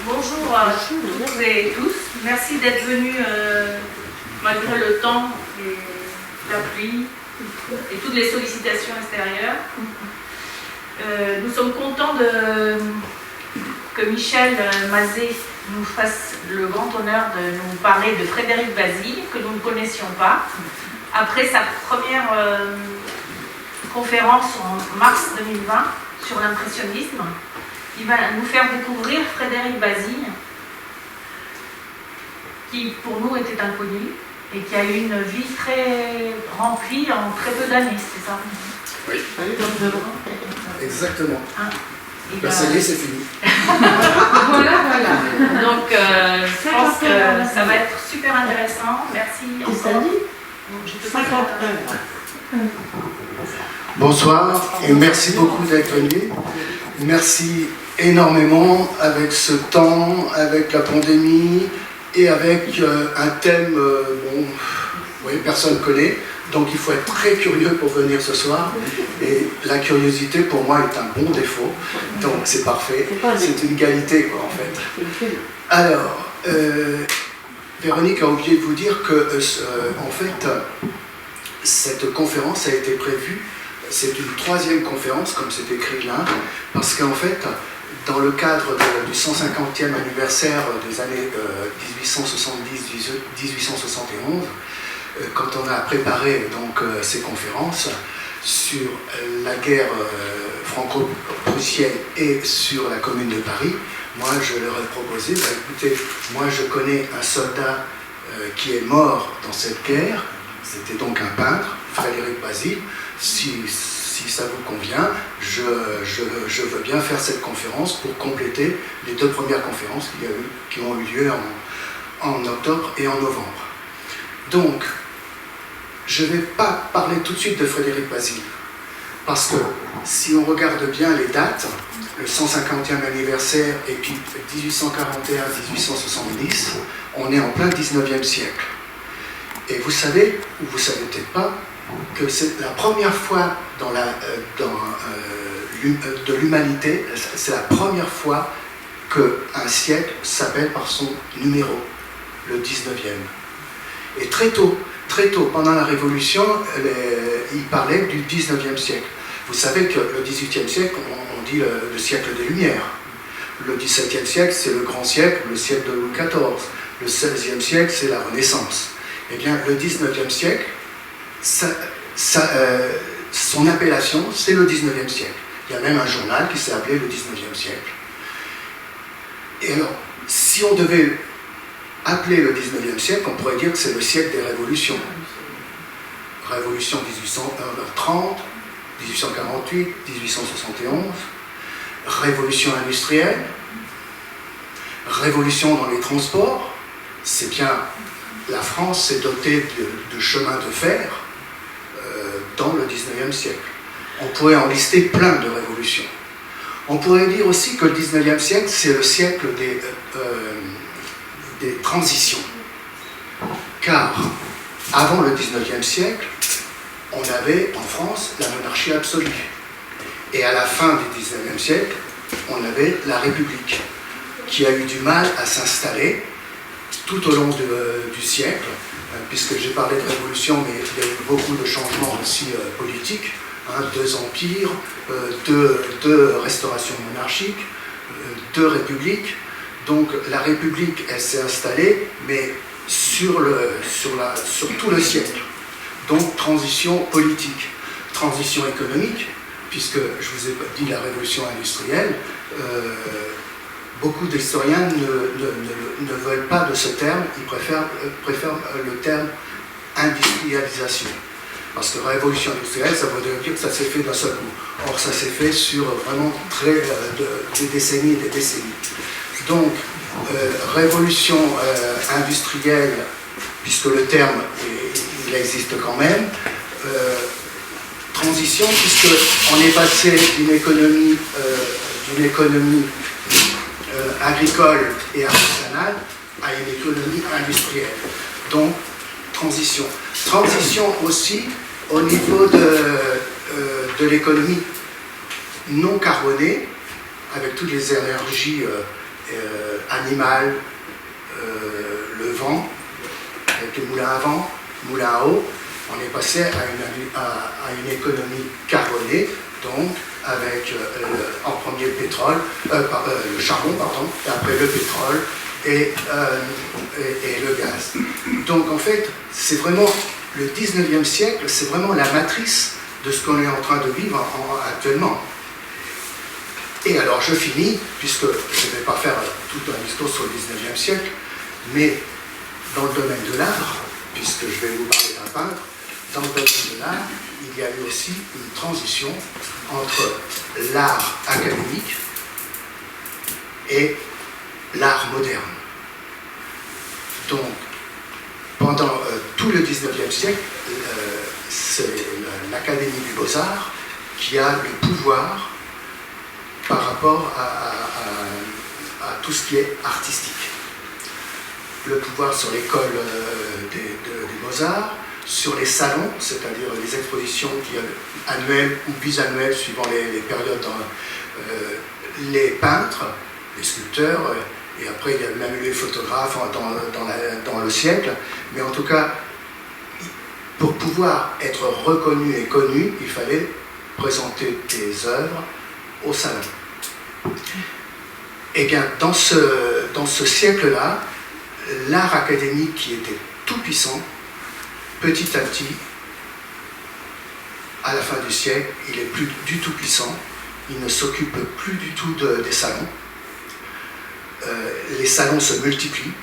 Bonjour à toutes et tous. Merci d'être venus malgré le temps et la pluie et toutes les sollicitations extérieures. Nous sommes contents que Michel Mazet nous fasse le grand honneur de nous parler de Frédéric Basile, que nous ne connaissions pas. Après sa première conférence en mars 2020 sur l'impressionnisme, il va nous faire découvrir Frédéric Basile, qui pour nous était inconnu et qui a eu une vie très remplie en très peu d'années, c'est ça? Oui. Exactement. Hein? Ça y est, c'est fini. Voilà. Donc, je pense que ça va être super intéressant. Merci encore. Bonsoir et merci beaucoup d'être venu. Merci énormément avec ce temps, avec la pandémie et avec un thème, personne ne connaît. Donc il faut être très curieux pour venir ce soir. Et la curiosité pour moi est un bon défaut. Donc c'est parfait. C'est une qualité quoi en fait. Alors, Véronique a oublié de vous dire que en fait, cette conférence a été prévue. C'est une troisième conférence, comme c'est écrit là, parce qu'en fait, dans le cadre du 150e anniversaire des années 1870-1871, quand on a préparé donc ces conférences sur la guerre franco-prussienne et sur la Commune de Paris, moi je leur ai proposé, écoutez, moi je connais un soldat qui est mort dans cette guerre, c'était donc un peintre, Frédéric Basile. Si ça vous convient, je veux bien faire cette conférence pour compléter les deux premières conférences qui ont eu lieu en octobre et en novembre. Donc, je ne vais pas parler tout de suite de Frédéric Basile, parce que si on regarde bien les dates, le 150e anniversaire et puis 1841-1870, on est en plein 19e siècle. Et vous savez, ou vous ne savez peut-être pas, que c'est la première fois de l'humanité, c'est la première fois qu'un siècle s'appelle par son numéro, le 19e. Et très tôt, pendant la Révolution, il parlait du 19e siècle. Vous savez que le 18e siècle, on dit le siècle des Lumières. Le 17e siècle, c'est le grand siècle, le siècle de Louis XIV. Le 16e siècle, c'est la Renaissance. Eh bien, le 19e siècle, son appellation, c'est le 19e siècle. Il y a même un journal qui s'est appelé le 19e siècle. Et alors, si on devait appeler le 19e siècle, on pourrait dire que c'est le siècle des révolutions. Révolution 1830, 1848, 1871, révolution industrielle, révolution dans les transports, c'est bien, la France s'est dotée de chemins de fer dans le 19e siècle. On pourrait en lister plein de révolutions. On pourrait dire aussi que le 19e siècle, c'est le siècle des transitions. Car avant le 19e siècle, on avait en France la monarchie absolue. Et à la fin du 19e siècle, on avait la République, qui a eu du mal à s'installer tout au long du siècle, puisque j'ai parlé de révolution, mais il y a eu beaucoup de changements aussi politiques, deux empires, deux restaurations monarchiques, deux républiques. Donc la République, elle s'est installée, mais sur tout le siècle. Donc transition politique, transition économique, puisque je vous ai dit la révolution industrielle, beaucoup d'historiens ne veulent pas de ce terme, ils préfèrent le terme industrialisation. Parce que révolution industrielle, ça veut dire que ça s'est fait d'un seul coup. Or, ça s'est fait sur vraiment des décennies et des décennies. Donc, révolution industrielle, puisque le terme, il existe quand même, transition, puisqu'on est passé d'une économie agricole et artisanale à une économie industrielle. Donc, transition. Transition aussi au niveau de l'économie non carbonée avec toutes les énergies animales, le vent, avec les moulins à vent, moulins à eau, on est passé à une économie carbonée, donc avec en premier le charbon, et après le pétrole et le gaz. Donc en fait, c'est vraiment le 19e siècle, c'est vraiment la matrice de ce qu'on est en train de vivre actuellement. Et alors je finis, puisque je ne vais pas faire tout un discours sur le 19e siècle, mais dans le domaine de l'art, puisque je vais vous parler d'un peintre, dans le domaine de l'art, il y a eu aussi une transition entre l'art académique et l'art moderne. Donc, pendant tout le 19e siècle, c'est l'Académie des Beaux-Arts qui a le pouvoir par rapport à tout ce qui est artistique. Le pouvoir sur l'école des Beaux-Arts, sur les salons, c'est-à-dire les expositions annuelles ou bisannuelles suivant les périodes, les peintres, les sculpteurs, et après il y a même eu les photographes dans le siècle, mais en tout cas, pour pouvoir être reconnu et connu, il fallait présenter des œuvres au salon. Et bien, dans ce siècle-là, l'art académique qui était tout puissant, petit à petit, à la fin du siècle, il n'est plus du tout puissant, il ne s'occupe plus du tout des salons. Les salons se multiplient.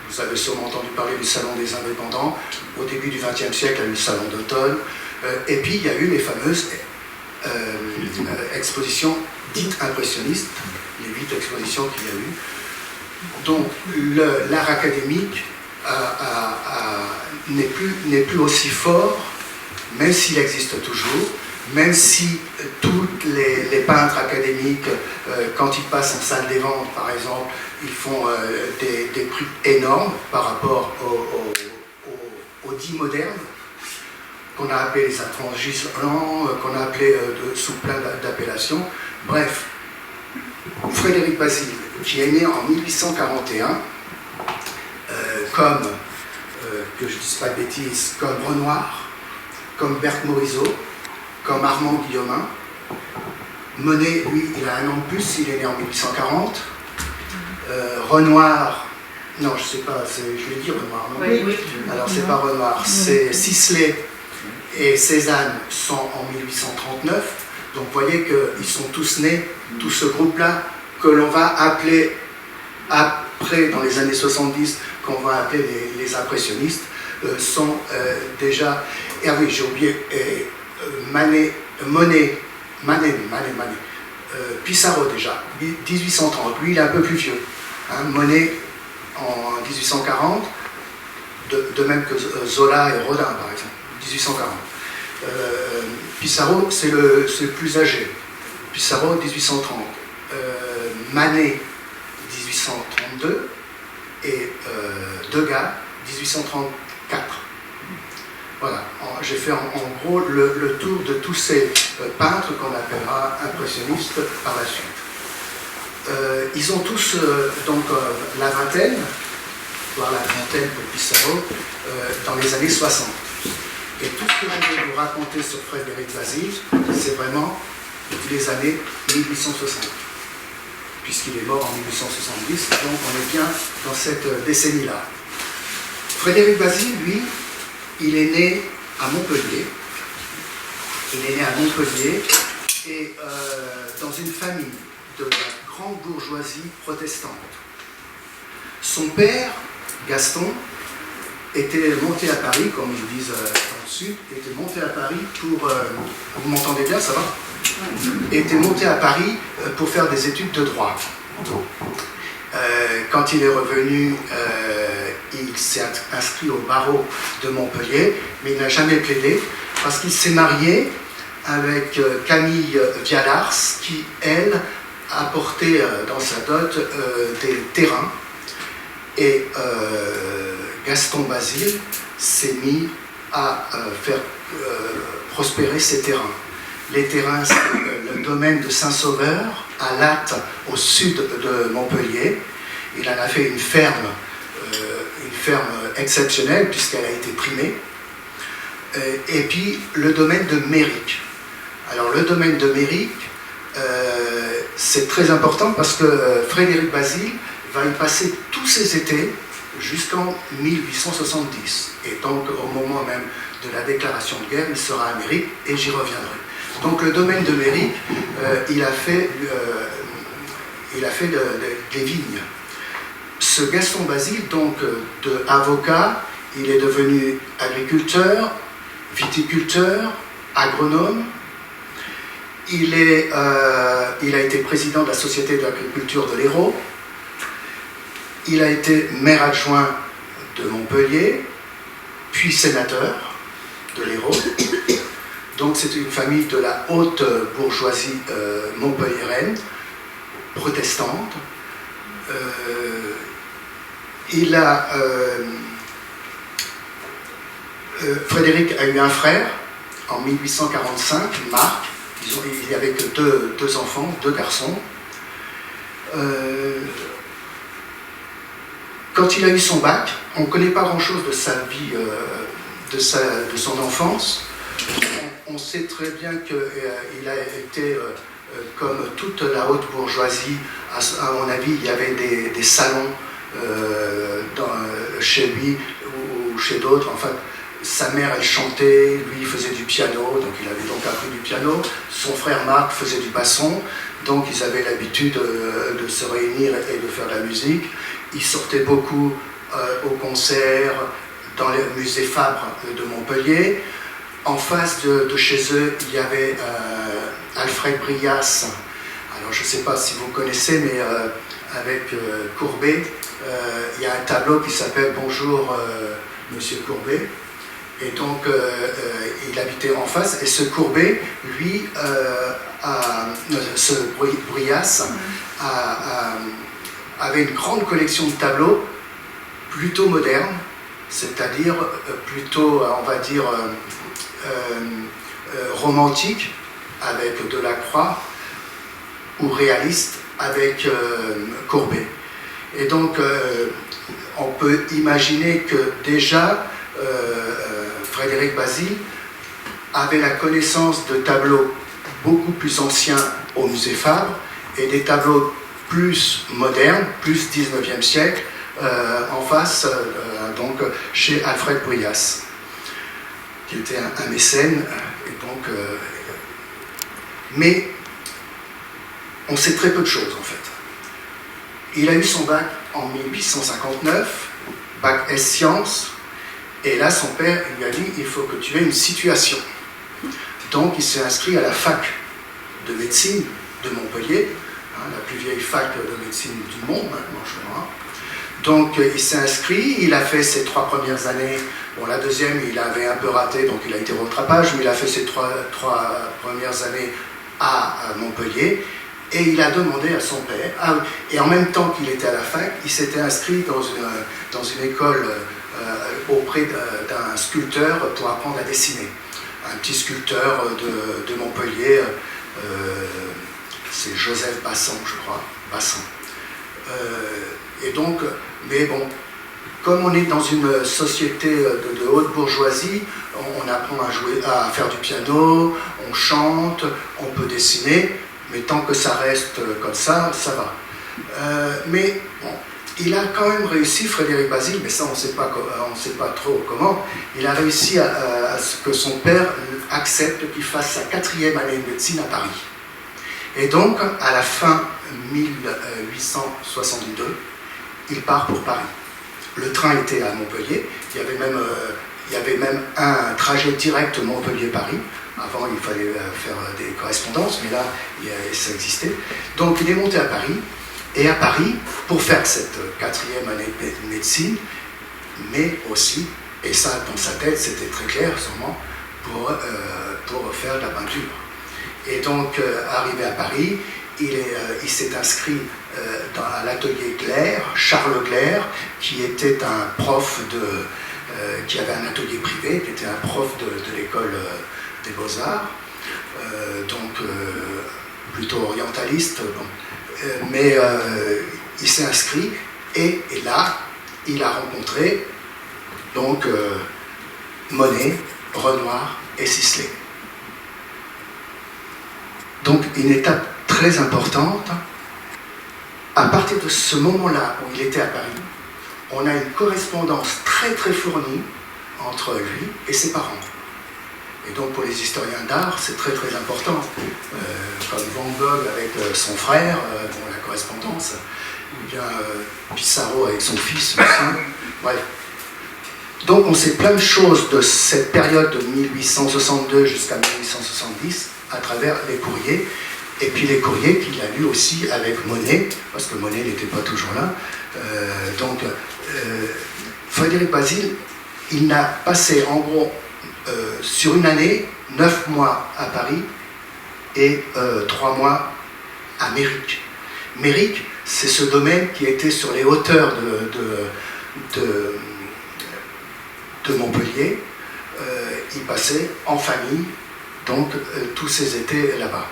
Vous avez sûrement entendu parler du salon des indépendants. Au début du XXe siècle, il y a eu le salon d'automne. Et puis, il y a eu les fameuses expositions dites impressionnistes, les 8 expositions qu'il y a eu. Donc, l'art académique n'est plus aussi fort, même s'il existe toujours, même si tous les peintres académiques, quand ils passent en salle des ventes, par exemple, ils font des prix énormes par rapport aux dits modernes, qu'on a appelé les intransigeants, qu'on a appelé sous plein d'appellations. Bref, Frédéric Bazille, qui est né en 1841, comme, que je ne dise pas de bêtises, comme Renoir, comme Berthe Morisot, comme Armand Guillaumin. Monet, lui, il a un an de plus, il est né en 1840. Renoir, non, je ne sais pas, je vais dire Renoir, non? Oui, oui. Alors, c'est pas Renoir, c'est Sisley et Cézanne sont en 1839. Donc, vous voyez qu'ils sont tous nés, tout ce groupe-là, que l'on va appeler, après, dans les années 70, qu'on va appeler les impressionnistes, sont déjà... Ah oui, j'ai oublié, Monet, Pissarro déjà, 1830, lui il est un peu plus vieux. Hein, Monet en 1840, de même que Zola et Rodin par exemple, 1840. Pissarro c'est le plus âgé, Pissarro 1830, Manet 1832 et Degas 1834. Voilà, j'ai fait en gros le tour de tous ces peintres qu'on appellera impressionnistes par la suite. Ils ont tous donc la vingtaine, voire la trentaine pour Pissarro, dans les années 60. Et tout ce que je vais vous raconter sur Frédéric Bazille, c'est vraiment depuis les années 1860, puisqu'il est mort en 1870, donc on est bien dans cette décennie-là. Frédéric Bazille, lui, il est né à Montpellier. Et dans une famille de la grande bourgeoisie protestante. Son père, Gaston, était monté à Paris, comme ils disent dans le Sud, était monté à Paris pour... vous m'entendez bien, ça va? Était monté à Paris pour faire des études de droit. Quand il est revenu, il s'est inscrit au barreau de Montpellier, mais il n'a jamais plaidé parce qu'il s'est marié avec Camille Vialars, qui, elle, apportait dans sa dot des terrains. Et Gaston Bazille s'est mis à faire prospérer ces terrains. Les terrains, c'est le domaine de Saint-Sauveur, à Latte, au sud de Montpellier. Il en a fait une ferme exceptionnelle puisqu'elle a été primée. Et puis le domaine de Méric. Alors le domaine de Méric, c'est très important parce que Frédéric Bazille va y passer tous ses étés jusqu'en 1870. Et donc au moment même de la déclaration de guerre, il sera à Méric et j'y reviendrai. Donc le domaine de Méric, il a fait des vignes. Ce Gaston Bazille, donc de avocat, il est devenu agriculteur, viticulteur, agronome. Il a été président de la Société d'agriculture de l'Hérault. Il a été maire adjoint de Montpellier, puis sénateur de l'Hérault. Donc c'est une famille de la haute bourgeoisie montpelliéraine, protestante. Frédéric a eu un frère en 1845, Marc. Il n'y avait que deux enfants, 2 garçons. Quand il a eu son bac, on ne connaît pas grand-chose de sa vie, de son enfance. On sait très bien qu'il a été, comme toute la haute bourgeoisie, à mon avis, il y avait des salons chez lui ou chez d'autres. Enfin, sa mère, elle chantait, lui, il faisait du piano, donc il avait donc appris du piano. Son frère Marc faisait du basson, donc ils avaient l'habitude de se réunir et de faire de la musique. Ils sortaient beaucoup au concert, dans le musée Fabre de Montpellier. En face de chez eux, il y avait Alfred Brias. Alors je ne sais pas si vous connaissez, mais avec Courbet, il y a un tableau qui s'appelle « Bonjour Monsieur Courbet ». Et donc il habitait en face. Et ce Courbet, lui, ce Brias, avait une grande collection de tableaux plutôt modernes, c'est-à-dire plutôt, on va dire, romantique avec Delacroix ou réaliste avec Courbet. Et donc on peut imaginer que déjà Frédéric Bazille avait la connaissance de tableaux beaucoup plus anciens au musée Fabre et des tableaux plus modernes, plus 19e siècle, en face, donc chez Alfred Brias, qui était un mécène. Et donc, mais on sait très peu de choses en fait. Il a eu son bac en 1859, bac S-Sciences, et là son père lui a dit il faut que tu aies une situation. Donc il s'est inscrit à la fac de médecine de Montpellier, la plus vieille fac de médecine du monde maintenant, je crois. Donc il s'est inscrit, il a fait ses 3 premières années. Bon, la deuxième, il avait un peu raté, donc il a été au rattrapage, mais il a fait ses trois premières années à Montpellier. Et il a demandé à son père, et en même temps qu'il était à la fac, il s'était inscrit dans une école auprès d'un sculpteur pour apprendre à dessiner. Un petit sculpteur de Montpellier, c'est Joseph Bassan, je crois, Bassan. Et donc, mais bon, comme on est dans une société de haute bourgeoisie, on apprend à faire du piano, on chante, on peut dessiner, mais tant que ça reste comme ça, ça va. Mais bon, il a quand même réussi, Frédéric Bazille, mais ça on ne sait pas trop comment, il a réussi à ce que son père accepte qu'il fasse sa 4e année de médecine à Paris. Et donc, à la fin 1862, il part pour Paris. Le train était à Montpellier, il y avait même un trajet direct Montpellier-Paris. Avant, il fallait faire des correspondances, mais là, ça existait. Donc, il est monté à Paris, et à Paris, pour faire cette 4e année de médecine, mais aussi, et ça, dans sa tête, c'était très clair, sûrement, pour faire de la peinture. Et donc, arrivé à Paris, il s'est inscrit à l'atelier Glaire, Charles Glaire, qui était un prof qui avait un atelier privé, qui était un prof de l'école des Beaux-Arts, donc plutôt orientaliste, mais il s'est inscrit et là, il a rencontré donc Monet, Renoir et Sisley. Donc une étape très importante. À partir de ce moment-là où il était à Paris, on a une correspondance très très fournie entre lui et ses parents. Et donc pour les historiens d'art, c'est très très important. Comme Van Gogh avec son frère, la correspondance, ou bien Pissarro avec son fils aussi. Bref. Donc on sait plein de choses de cette période de 1862 jusqu'à 1870 à travers les courriers. Et puis les courriers qu'il a lus aussi avec Monet, parce que Monet n'était pas toujours là. Frédéric Bazille, il a passé en gros sur une année 9 mois à Paris et 3 mois à Méric. Méric, c'est ce domaine qui était sur les hauteurs de Montpellier. Il passait en famille, donc tous ses étés là-bas.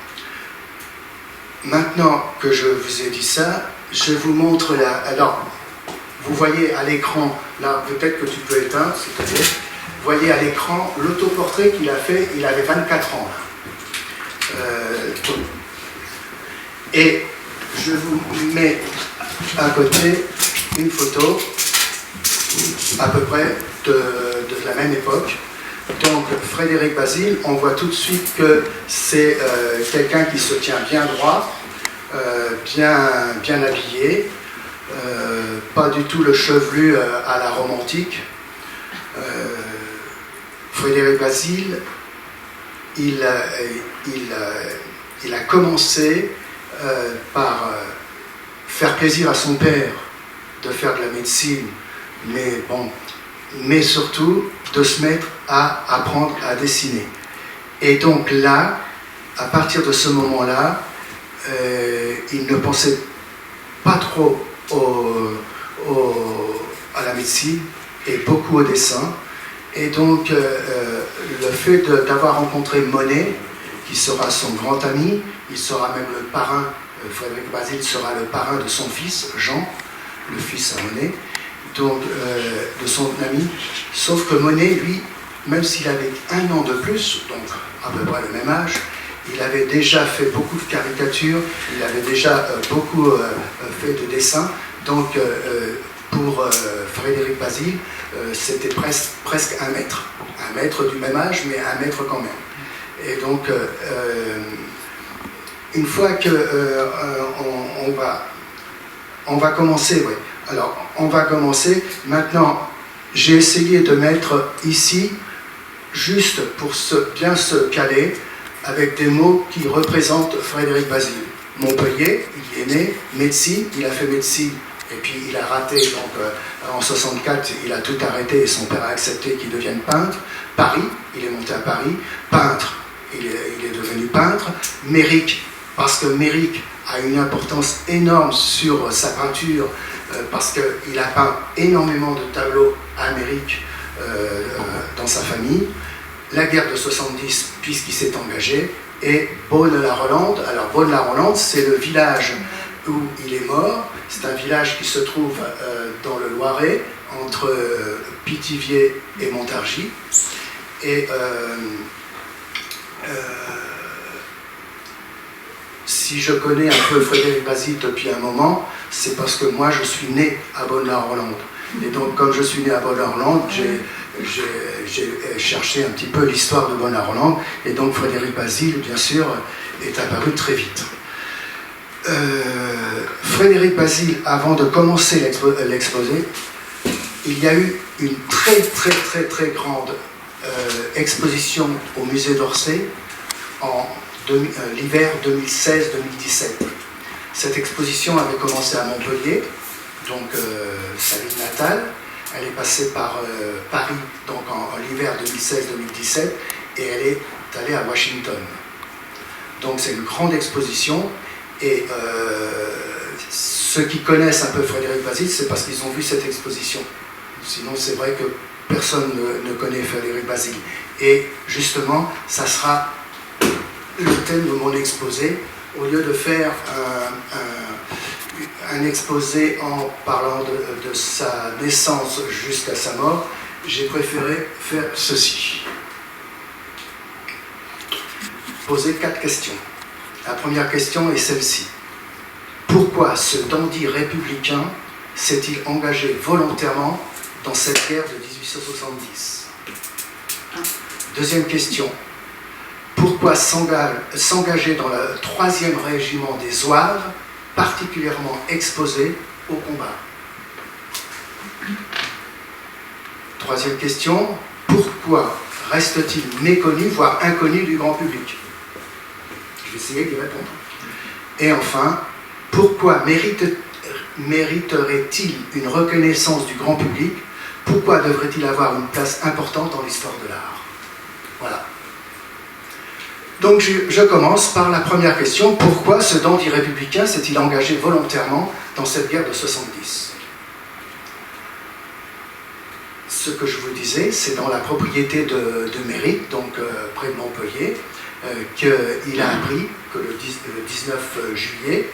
Maintenant que je vous ai dit ça, je vous montre là. Alors, vous voyez à l'écran, là, peut-être que tu peux éteindre, s'il te plaît. Vous voyez à l'écran l'autoportrait qu'il a fait, il avait 24 ans. Et je vous mets à côté une photo, à peu près de la même époque. Donc, Frédéric Bazille, on voit tout de suite que c'est quelqu'un qui se tient bien droit, bien habillé, pas du tout le chevelu à la romantique. Frédéric Bazille, il a commencé par faire plaisir à son père de faire de la médecine, mais surtout de se mettre à apprendre à dessiner. Et donc là, à partir de ce moment-là, il ne pensait pas trop à la médecine et beaucoup au dessin. Et donc le fait d'avoir rencontré Monet, qui sera son grand ami, il sera même le parrain, Frédéric Bazille sera le parrain de son fils, Jean, le fils à Monet, donc de son ami, sauf que Monet, lui, même s'il avait 1 an de plus, donc à peu près le même âge, il avait déjà fait beaucoup de caricatures, il avait déjà beaucoup fait de dessins, donc pour Frédéric Bazille, c'était presque 1 mètre. 1 mètre du même âge, mais 1 mètre quand même. Et donc, une fois que on va commencer, oui. Alors, on va commencer. Maintenant, j'ai essayé de mettre ici, juste pour bien se caler, avec des mots qui représentent Frédéric Bazille. Montpellier, il est né, médecine, il a fait médecine, et puis il a raté, donc en 64, il a tout arrêté et son père a accepté qu'il devienne peintre. Paris, il est monté à Paris, peintre, il est devenu peintre. Méric, parce que Méric a une importance énorme sur sa peinture, parce qu'il a peint énormément de tableaux à Méric dans sa famille. La guerre de 70, puisqu'il s'est engagé, et Beaune-la-Rolande. Alors Beaune-la-Rolande, c'est le village où il est mort. C'est un village qui se trouve dans le Loiret, entre Pithiviers et Montargis. Et si je connais un peu Frédéric Bazille depuis un moment, c'est parce que moi je suis né à Beaune-la-Rolande. Et donc comme je suis né à Beaune-la-Rolande, j'ai cherché un petit peu l'histoire de Beaune-la-Rolande, et donc Frédéric Bazille, bien sûr, est apparu très vite. Frédéric Bazille, avant de commencer l'exposé, il y a eu une très grande exposition au musée d'Orsay en l'hiver 2016-2017. Cette exposition avait commencé à Montpellier, donc sa ville natale. Elle est passée par Paris, donc en l'hiver 2016-2017, et elle est allée à Washington. Donc c'est une grande exposition, et ceux qui connaissent un peu Frédéric Bazille, c'est parce qu'ils ont vu cette exposition. Sinon, c'est vrai que personne ne connaît Frédéric Bazille. Et justement, ça sera le thème de mon exposé, au lieu de faire un exposé en parlant de sa naissance jusqu'à sa mort, j'ai préféré faire ceci. Poser 4 questions. La première question est celle-ci. Pourquoi ce dandy républicain s'est-il engagé volontairement dans cette guerre de 1870 ? Deuxième question. Pourquoi s'engager dans le 3e régiment des Zouaves, particulièrement exposé au combat ? Troisième question. Pourquoi reste-t-il méconnu, voire inconnu du grand public ? Je vais essayer d'y répondre. Et enfin, pourquoi mériterait-il une reconnaissance du grand public ? Pourquoi devrait-il avoir une place importante dans l'histoire de l'art ? Voilà. Donc je commence par la première question. Pourquoi ce dandy républicain s'est-il engagé volontairement dans cette guerre de 70 ? Ce que je vous disais, c'est dans la propriété de Mérite, donc près de Montpellier, qu'il a appris que le 19 juillet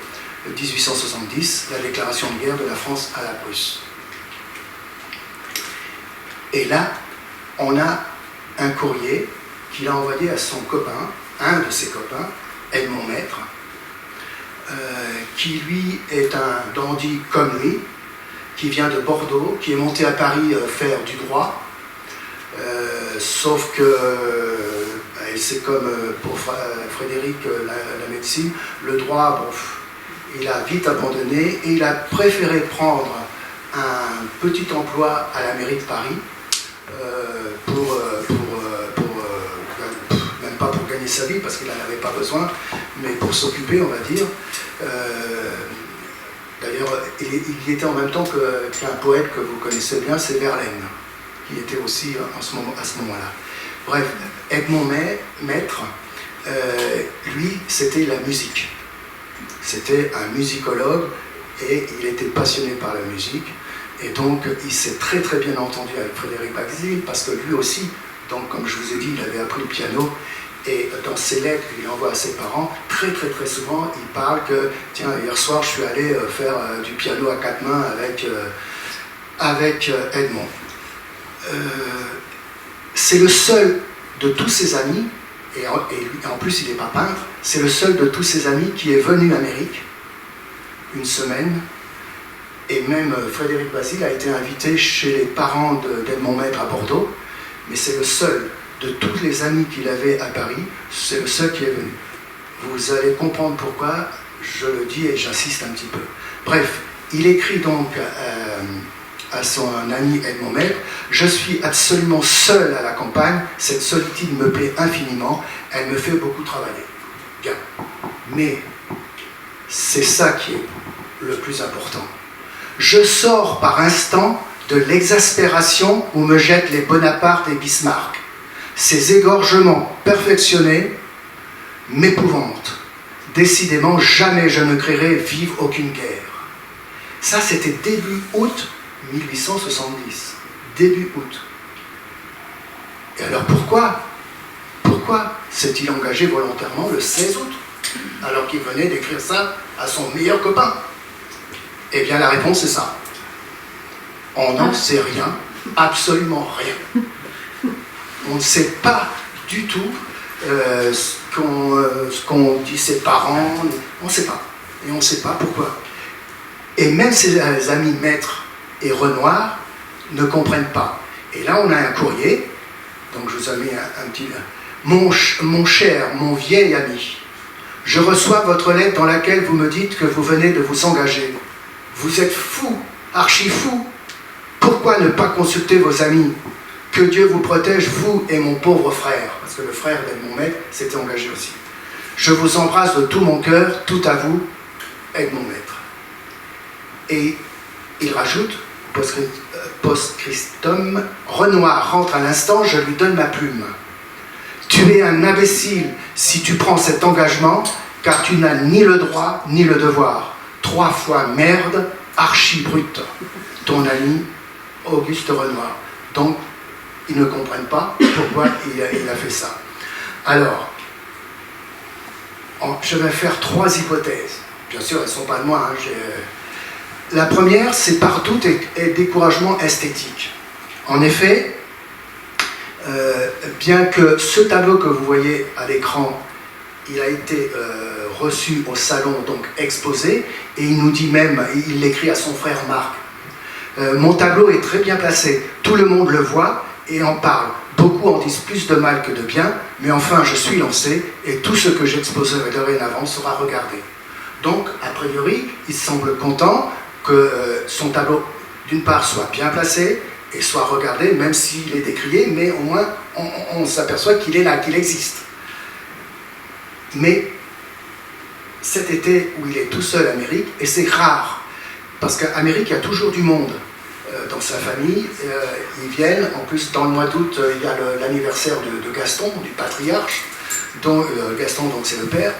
1870, la déclaration de guerre de la France à la Prusse. Et là, on a un courrier qu'il a envoyé à son copain, un de ses copains, Edmond Maître, qui lui est un dandy comme lui, qui vient de Bordeaux, qui est monté à Paris faire du droit, sauf que c'est comme pour Frédéric la médecine, le droit, bon, il a vite abandonné et il a préféré prendre un petit emploi à la mairie de Paris même pas pour gagner sa vie parce qu'il n'en avait pas besoin, mais pour s'occuper, on va dire. D'ailleurs, il y était en même temps qu'un poète que vous connaissez bien, c'est Verlaine, qui était aussi à ce moment-là. Bref, Edmond Maître, lui, c'était la musique. C'était un musicologue et il était passionné par la musique. Et donc, il s'est très très bien entendu avec Frédéric Baxil parce que lui aussi, donc, comme je vous ai dit, il avait appris le piano. Et dans ses lettres qu'il envoie à ses parents, très très très souvent, il parle que tiens, hier soir, je suis allé faire du piano à 4 mains avec Edmond. C'est le seul de tous ses amis, et en plus il n'est pas peintre, c'est le seul de tous ses amis qui est venu d'Amérique une semaine, et même Frédéric Bazille a été invité chez les parents d'Edmond Maître à Bordeaux, mais c'est le seul de tous les amis qu'il avait à Paris, c'est le seul qui est venu. Vous allez comprendre pourquoi je le dis et j'insiste un petit peu. Bref, il écrit donc à son ami Edmond Maître, « Je suis absolument seul à la campagne, cette solitude me plaît infiniment, elle me fait beaucoup travailler. » Bien. Mais c'est ça qui est le plus important. Je sors par instant de l'exaspération où me jettent les Bonaparte et Bismarck. Ces égorgements perfectionnés m'épouvantent. Décidément, jamais je ne créerai vive aucune guerre. Ça, c'était début août 1870. Début août. Et alors pourquoi s'est-il engagé volontairement le 16 août, alors qu'il venait d'écrire ça à son meilleur copain? Eh bien, la réponse est ça. On n'en sait rien, absolument rien. On ne sait pas du tout ce qu'ont dit ses parents, on ne sait pas. Et on ne sait pas pourquoi. Et même ses amis Maître et Renoir ne comprennent pas. Et là, on a un courrier, donc je vous ai mis un petit... Mon cher, mon vieil ami, je reçois votre lettre dans laquelle vous me dites que vous venez de vous engager. Vous êtes fou, archi fou. Pourquoi ne pas consulter vos amis? Que Dieu vous protège, vous et mon pauvre frère. Parce que le frère d'Edmond Maître s'était engagé aussi. Je vous embrasse de tout mon cœur, tout à vous, Edmond Maître. Et il rajoute, post-scriptum, Renoir rentre à l'instant, je lui donne ma plume. Tu es un imbécile si tu prends cet engagement, car tu n'as ni le droit ni le devoir. 3 fois merde, archi brute. Ton ami Auguste Renoir. Donc, ils ne comprennent pas pourquoi il a fait ça. Alors, je vais faire 3 hypothèses. Bien sûr, elles ne sont pas de moi. La première, c'est par doute et découragement esthétique. En effet, bien que ce tableau que vous voyez à l'écran, il a été reçu au salon, donc exposé, et il nous dit même, il l'écrit à son frère Marc, mon tableau est très bien placé, tout le monde le voit et en parle. Beaucoup en disent plus de mal que de bien, mais enfin je suis lancé et tout ce que j'exposerai dorénavant sera regardé. Donc, a priori, il semble content que son tableau, d'une part, soit bien placé et soit regardé, même s'il est décrié, mais au moins on s'aperçoit qu'il est là, qu'il existe. Mais cet été où il est tout seul à Amérique, et c'est rare, parce qu'à Amérique, il y a toujours du monde dans sa famille. Ils viennent, en plus, dans le mois d'août, il y a l'anniversaire de Gaston, du patriarche, dont Gaston, donc c'est le père.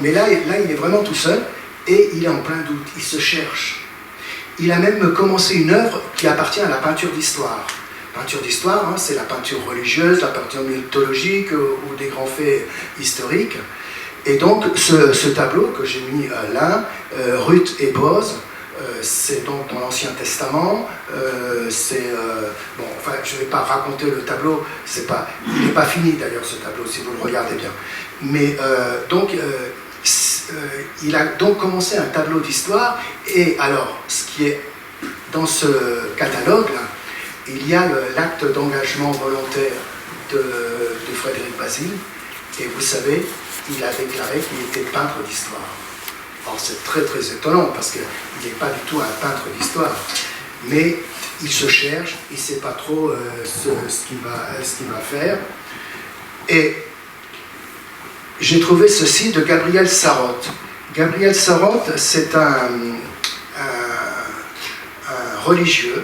Mais là, il est vraiment tout seul, et il est en plein doute, il se cherche. Il a même commencé une œuvre qui appartient à la peinture d'histoire. Peinture d'histoire, hein, c'est la peinture religieuse, la peinture mythologique ou des grands faits historiques. Et donc, ce tableau que j'ai mis là, Ruth et Boz, c'est donc dans l'Ancien Testament. Bon, enfin, je ne vais pas raconter le tableau, il n'est pas fini d'ailleurs ce tableau, si vous le regardez bien. Mais il a donc commencé un tableau d'histoire, et alors, ce qui est dans ce catalogue-là, il y a l'acte d'engagement volontaire de Frédéric Basile, et vous savez, il a déclaré qu'il était peintre d'histoire. Alors c'est très très étonnant, parce qu'il n'est pas du tout un peintre d'histoire, mais il se cherche, il ne sait pas trop ce qu'il va faire. Et j'ai trouvé ceci de Gabriel Sarotte. Gabriel Sarotte, c'est un religieux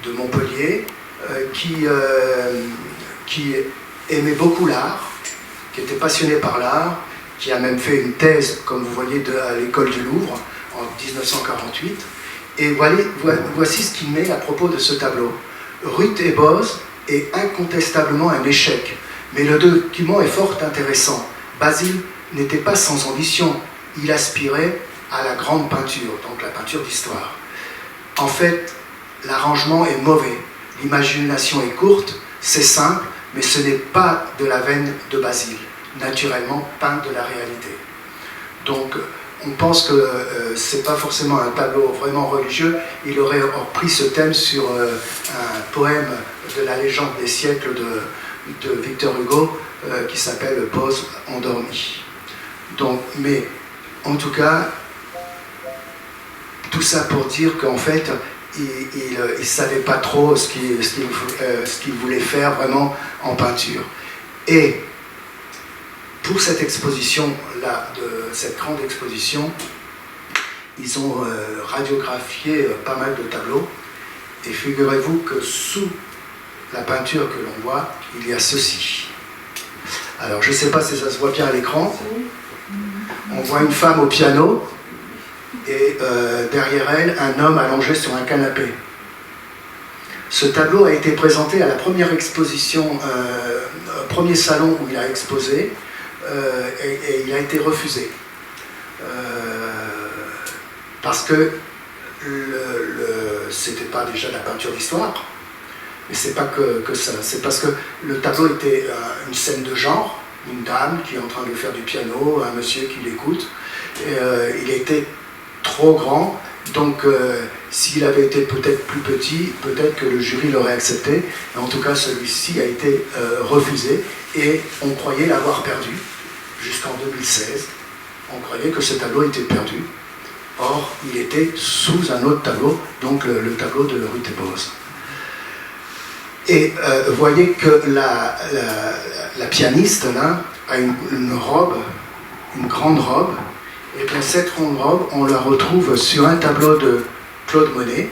de Montpellier qui aimait beaucoup l'art, qui était passionné par l'art, qui a même fait une thèse, comme vous voyez, à l'école du Louvre en 1948. Et voici ce qu'il met à propos de ce tableau. Ruth et Boz est incontestablement un échec, mais le document est fort intéressant. Basile n'était pas sans ambition, il aspirait à la grande peinture, donc la peinture d'histoire. En fait, l'arrangement est mauvais, l'imagination est courte, c'est simple, mais ce n'est pas de la veine de Basile, naturellement peint de la réalité. Donc, on pense que ce n'est pas forcément un tableau vraiment religieux, il aurait repris ce thème sur un poème de la légende des siècles de Victor Hugo qui s'appelle « Boz endormi ». Donc, mais en tout cas, tout ça pour dire qu'en fait, il ne savait pas trop ce qu'il voulait faire vraiment en peinture. Et pour cette exposition-là, cette grande exposition, ils ont radiographié pas mal de tableaux. Et figurez-vous que sous la peinture que l'on voit, il y a ceci. Alors, je ne sais pas si ça se voit bien à l'écran. On voit une femme au piano et derrière elle, un homme allongé sur un canapé. Ce tableau a été présenté à la première exposition, premier salon où il a exposé, et il a été refusé. Parce que c'était pas déjà de la peinture d'histoire, mais c'est pas que ça, c'est parce que le tableau était une scène de genre, une dame qui est en train de faire du piano, un monsieur qui l'écoute, et il était trop grand, donc s'il avait été peut-être plus petit, peut-être que le jury l'aurait accepté, mais en tout cas celui-ci a été refusé, et on croyait l'avoir perdu, jusqu'en 2016, on croyait que ce tableau était perdu. Or, il était sous un autre tableau, donc le tableau de Ruth et Boz. Et vous voyez que la pianiste, là, a une robe, une grande robe, et bien cette grande robe, on la retrouve sur un tableau de Claude Monet.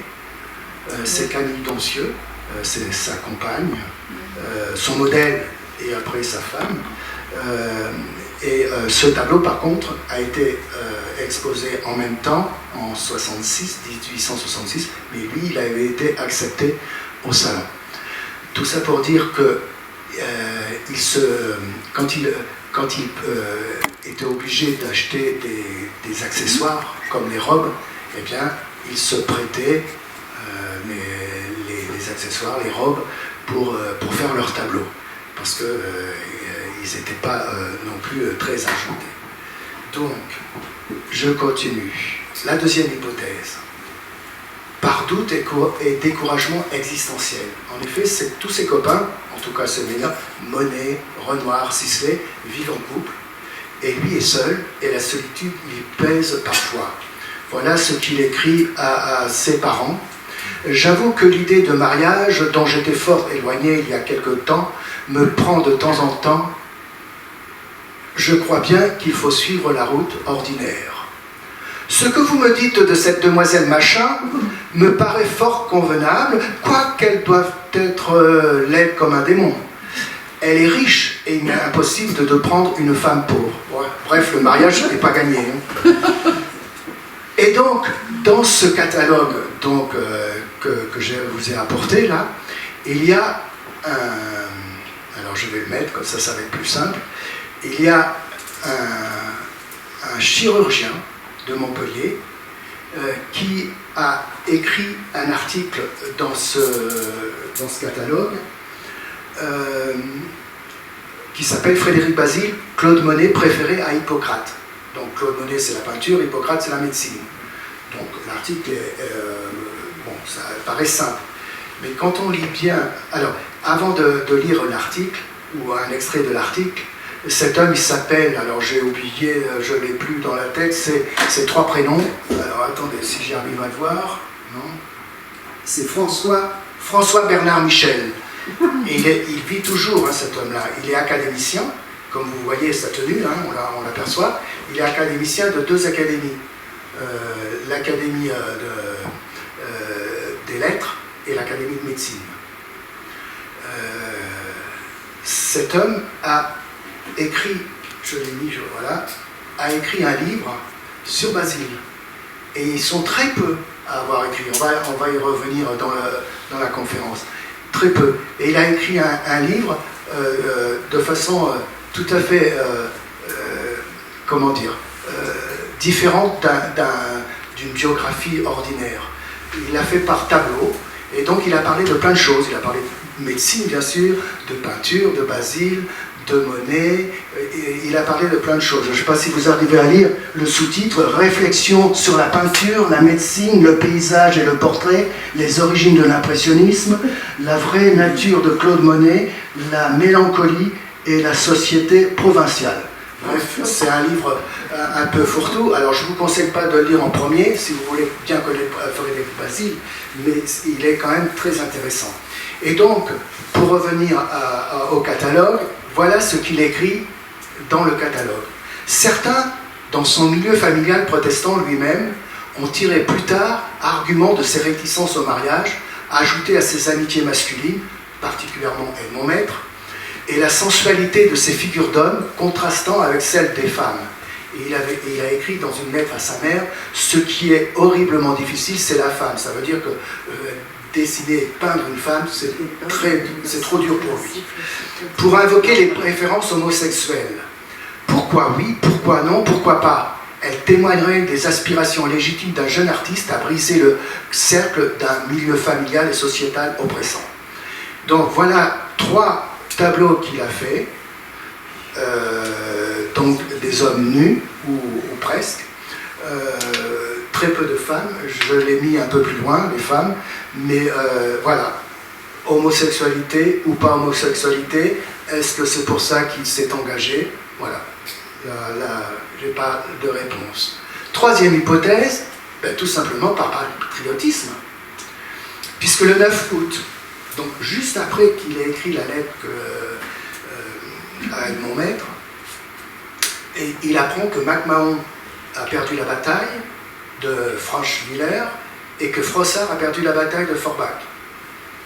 C'est Camille Doncieux, c'est sa compagne, son modèle et après sa femme. Ce tableau, par contre, a été exposé en même temps, en 1866, mais lui, il avait été accepté au salon. Tout ça pour dire que quand quand il était obligé d'acheter des accessoires comme les robes, eh bien, il se prêtait les accessoires, les robes, pour faire leur tableau, parce qu'ils n'étaient pas non plus très argentés. Donc, je continue. La deuxième hypothèse. Par doute et découragement existentiel. En effet, tous ses copains, en tout cas celui-là, Monet, Renoir, Sisley, vivent en couple, et lui est seul, et la solitude lui pèse parfois. Voilà ce qu'il écrit à ses parents. J'avoue que l'idée de mariage, dont j'étais fort éloigné il y a quelque temps, me prend de temps en temps. Je crois bien qu'il faut suivre la route ordinaire. Ce que vous me dites de cette demoiselle machin me paraît fort convenable, quoiqu'elle doive être laide comme un démon. Elle est riche et il est impossible de prendre une femme pauvre. Ouais, bref, le mariage n'est pas gagné. Hein. Et donc, dans ce catalogue que je vous ai apporté là, il y a un... Alors je vais le mettre, comme ça va être plus simple. Il y a un chirurgien de Montpellier qui a écrit un article dans ce catalogue qui s'appelle Frédéric Basile, Claude Monet préféré à Hippocrate. Donc Claude Monet c'est la peinture, Hippocrate c'est la médecine. Donc l'article bon, ça paraît simple. Mais quand on lit bien... Alors, avant de lire l'article, ou un extrait de l'article, cet homme, il s'appelle, alors j'ai oublié, je ne l'ai plus dans la tête, c'est 3 prénoms. Alors attendez, si j'y arrive à le voir, non. C'est François Bernard Michel. Et il vit toujours, hein, cet homme-là. Il est académicien, comme vous voyez sa tenue, hein, on l'aperçoit. Il est académicien de 2 académies. L'Académie des Lettres et l'Académie de Médecine. Cet homme a écrit, je l'ai mis, voilà, a écrit un livre sur Basile. Et ils sont très peu à avoir écrit. On va y revenir dans la conférence. Très peu. Et il a écrit un livre de façon tout à fait, comment dire, différente d'une biographie ordinaire. Il l'a fait par tableau. Et donc il a parlé de plein de choses. Il a parlé de médecine, bien sûr, de peinture, de Basile, de Monet, il a parlé de plein de choses. Je ne sais pas si vous arrivez à lire le sous-titre « Réflexion sur la peinture, la médecine, le paysage et le portrait, les origines de l'impressionnisme, la vraie nature de Claude Monet, la mélancolie et la société provinciale ». Bref, c'est un livre un peu fourre-tout. Alors je ne vous conseille pas de le lire en premier, si vous voulez bien connaître Frédéric Basile, mais il est quand même très intéressant. Et donc, pour revenir au catalogue, voilà ce qu'il écrit dans le catalogue. Certains, dans son milieu familial protestant lui-même, ont tiré plus tard argument de ses réticences au mariage, ajouté à ses amitiés masculines, particulièrement Edmond Maître, et la sensualité de ses figures d'hommes contrastant avec celle des femmes. Et il a écrit dans une lettre à sa mère, ce qui est horriblement difficile, c'est la femme. Ça veut dire que dessiner et peindre une femme, c'est trop dur pour lui. Pour invoquer les préférences homosexuelles. Pourquoi oui, pourquoi non, pourquoi pas? Elle témoignerait des aspirations légitimes d'un jeune artiste à briser le cercle d'un milieu familial et sociétal oppressant. Donc voilà 3 tableaux qu'il a fait, donc des hommes nus, ou presque, très peu de femmes, je l'ai mis un peu plus loin, les femmes, mais voilà, homosexualité ou pas homosexualité, est-ce que c'est pour ça qu'il s'est engagé? Voilà, là j'ai pas de réponse. 3e hypothèse, tout simplement par patriotisme, puisque le 9 août, donc juste après qu'il ait écrit la lettre à Edmond Maître, et il apprend que MacMahon a perdu la bataille de Franchevillers et que Frossard a perdu la bataille de Forbach.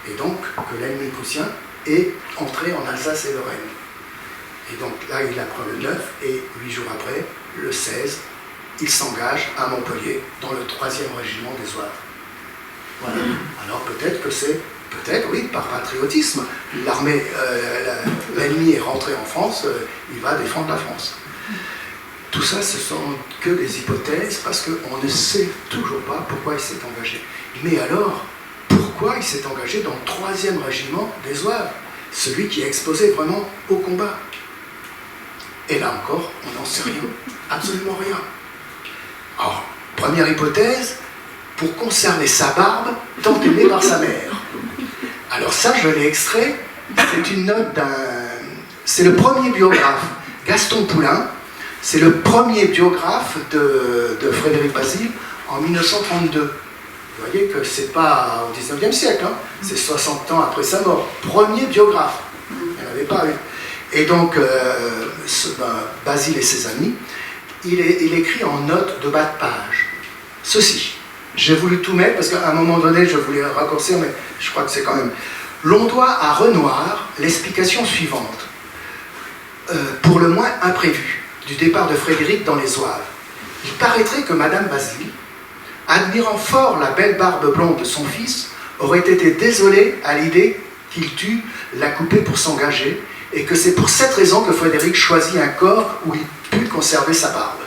Et donc que l'ennemi prussien est entré en Alsace et Lorraine. Et donc là, il apprend le 9 et 8 jours après, le 16, il s'engage à Montpellier dans le 3e régiment des Zouaves. Voilà. Alors peut-être que c'est Peut-être, oui, par patriotisme. L'armée, l'ennemi est rentré en France, il va défendre la France. Tout ça, ce sont que des hypothèses, parce qu'on ne sait toujours pas pourquoi il s'est engagé. Mais alors, pourquoi il s'est engagé dans le 3e régiment des Zouaves, celui qui est exposé vraiment au combat? Et là encore, on n'en sait rien, absolument rien. Alors, première hypothèse, pour conserver sa barbe tant aimée par sa mère. Alors ça, je l'ai extrait, c'est une note c'est le premier biographe, Gaston Poulain, c'est le premier biographe de Frédéric Bazille en 1932. Vous voyez que c'est pas au 19e siècle, hein, c'est 60 ans après sa mort. Premier biographe, il n'y en avait pas eu. Et donc, Bazille et ses amis, il écrit en note de bas de page ceci. J'ai voulu tout mettre parce qu'à un moment donné, je voulais raccourcir, mais je crois que c'est quand même... L'on doit à Renoir l'explication suivante, pour le moins imprévue, du départ de Frédéric dans les Zouaves. Il paraîtrait que Madame Bazille, admirant fort la belle barbe blonde de son fils, aurait été désolée à l'idée qu'il dût la couper pour s'engager, et que c'est pour cette raison que Frédéric choisit un corps où il put conserver sa barbe.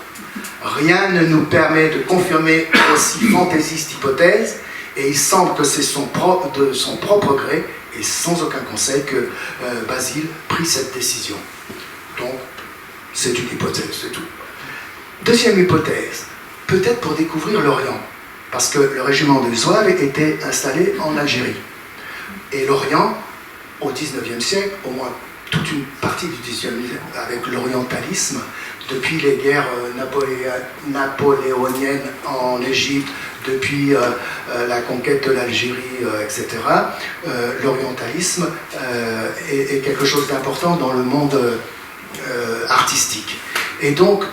Rien ne nous permet de confirmer aussi fantaisiste hypothèse, et il semble que c'est de son propre gré et sans aucun conseil que Bazille prit cette décision. Donc, c'est une hypothèse, c'est tout. Deuxième hypothèse, peut-être pour découvrir l'Orient, parce que le régiment de Zouaves était installé en Algérie. Et l'Orient, au XIXe siècle, au moins toute une partie du XIXe avec l'orientalisme, depuis les guerres napoléoniennes en Égypte, depuis la conquête de l'Algérie, etc., l'orientalisme est quelque chose d'important dans le monde artistique. Et donc,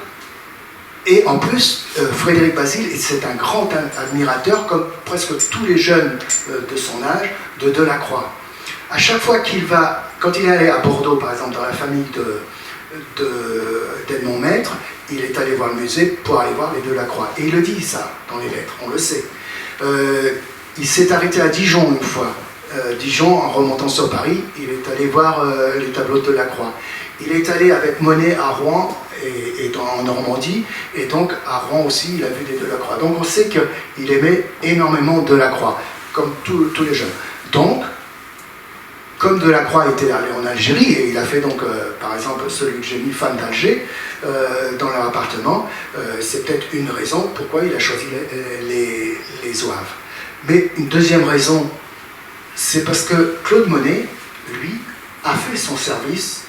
et en plus, Frédéric Bazille, c'est un grand admirateur, comme presque tous les jeunes de son âge, de Delacroix. À chaque fois qu'il va, quand il est allé à Bordeaux, par exemple, dans la famille d'Edmond Maître, il est allé voir le musée pour aller voir les Delacroix. Et il le dit, ça, dans les lettres, on le sait. Il s'est arrêté à Dijon une fois. Dijon, en remontant sur Paris, il est allé voir les tableaux de Delacroix. Il est allé avec Monet à Rouen et en Normandie, et donc à Rouen aussi, il a vu les Delacroix. Donc on sait qu'il aimait énormément Delacroix, comme tous les jeunes. Donc, comme Delacroix était allé en Algérie, et il a fait donc, par exemple, celui que j'ai mis, Femme d'Alger, dans leur appartement, c'est peut-être une raison pourquoi il a choisi les Zouaves. Mais une deuxième raison, c'est parce que Claude Monet, lui, a fait son service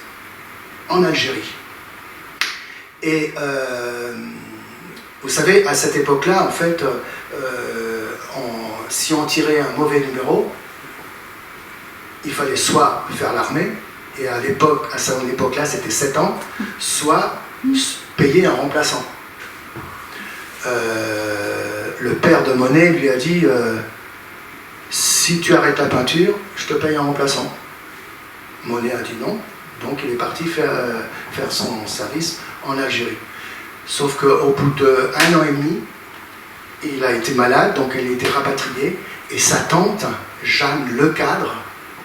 en Algérie. Et vous savez, à cette époque-là, en fait, si on tirait un mauvais numéro, il fallait soit faire l'armée, et à son époque-là, c'était 7 ans, soit payer un remplaçant. Le père de Monet lui a dit si tu arrêtes la peinture, je te paye un remplaçant. Monet a dit non, donc il est parti faire son service en Algérie. Sauf qu'au bout d'1 an et demi, il a été malade, donc il a été rapatrié, et sa tante, Jeanne Lecadre,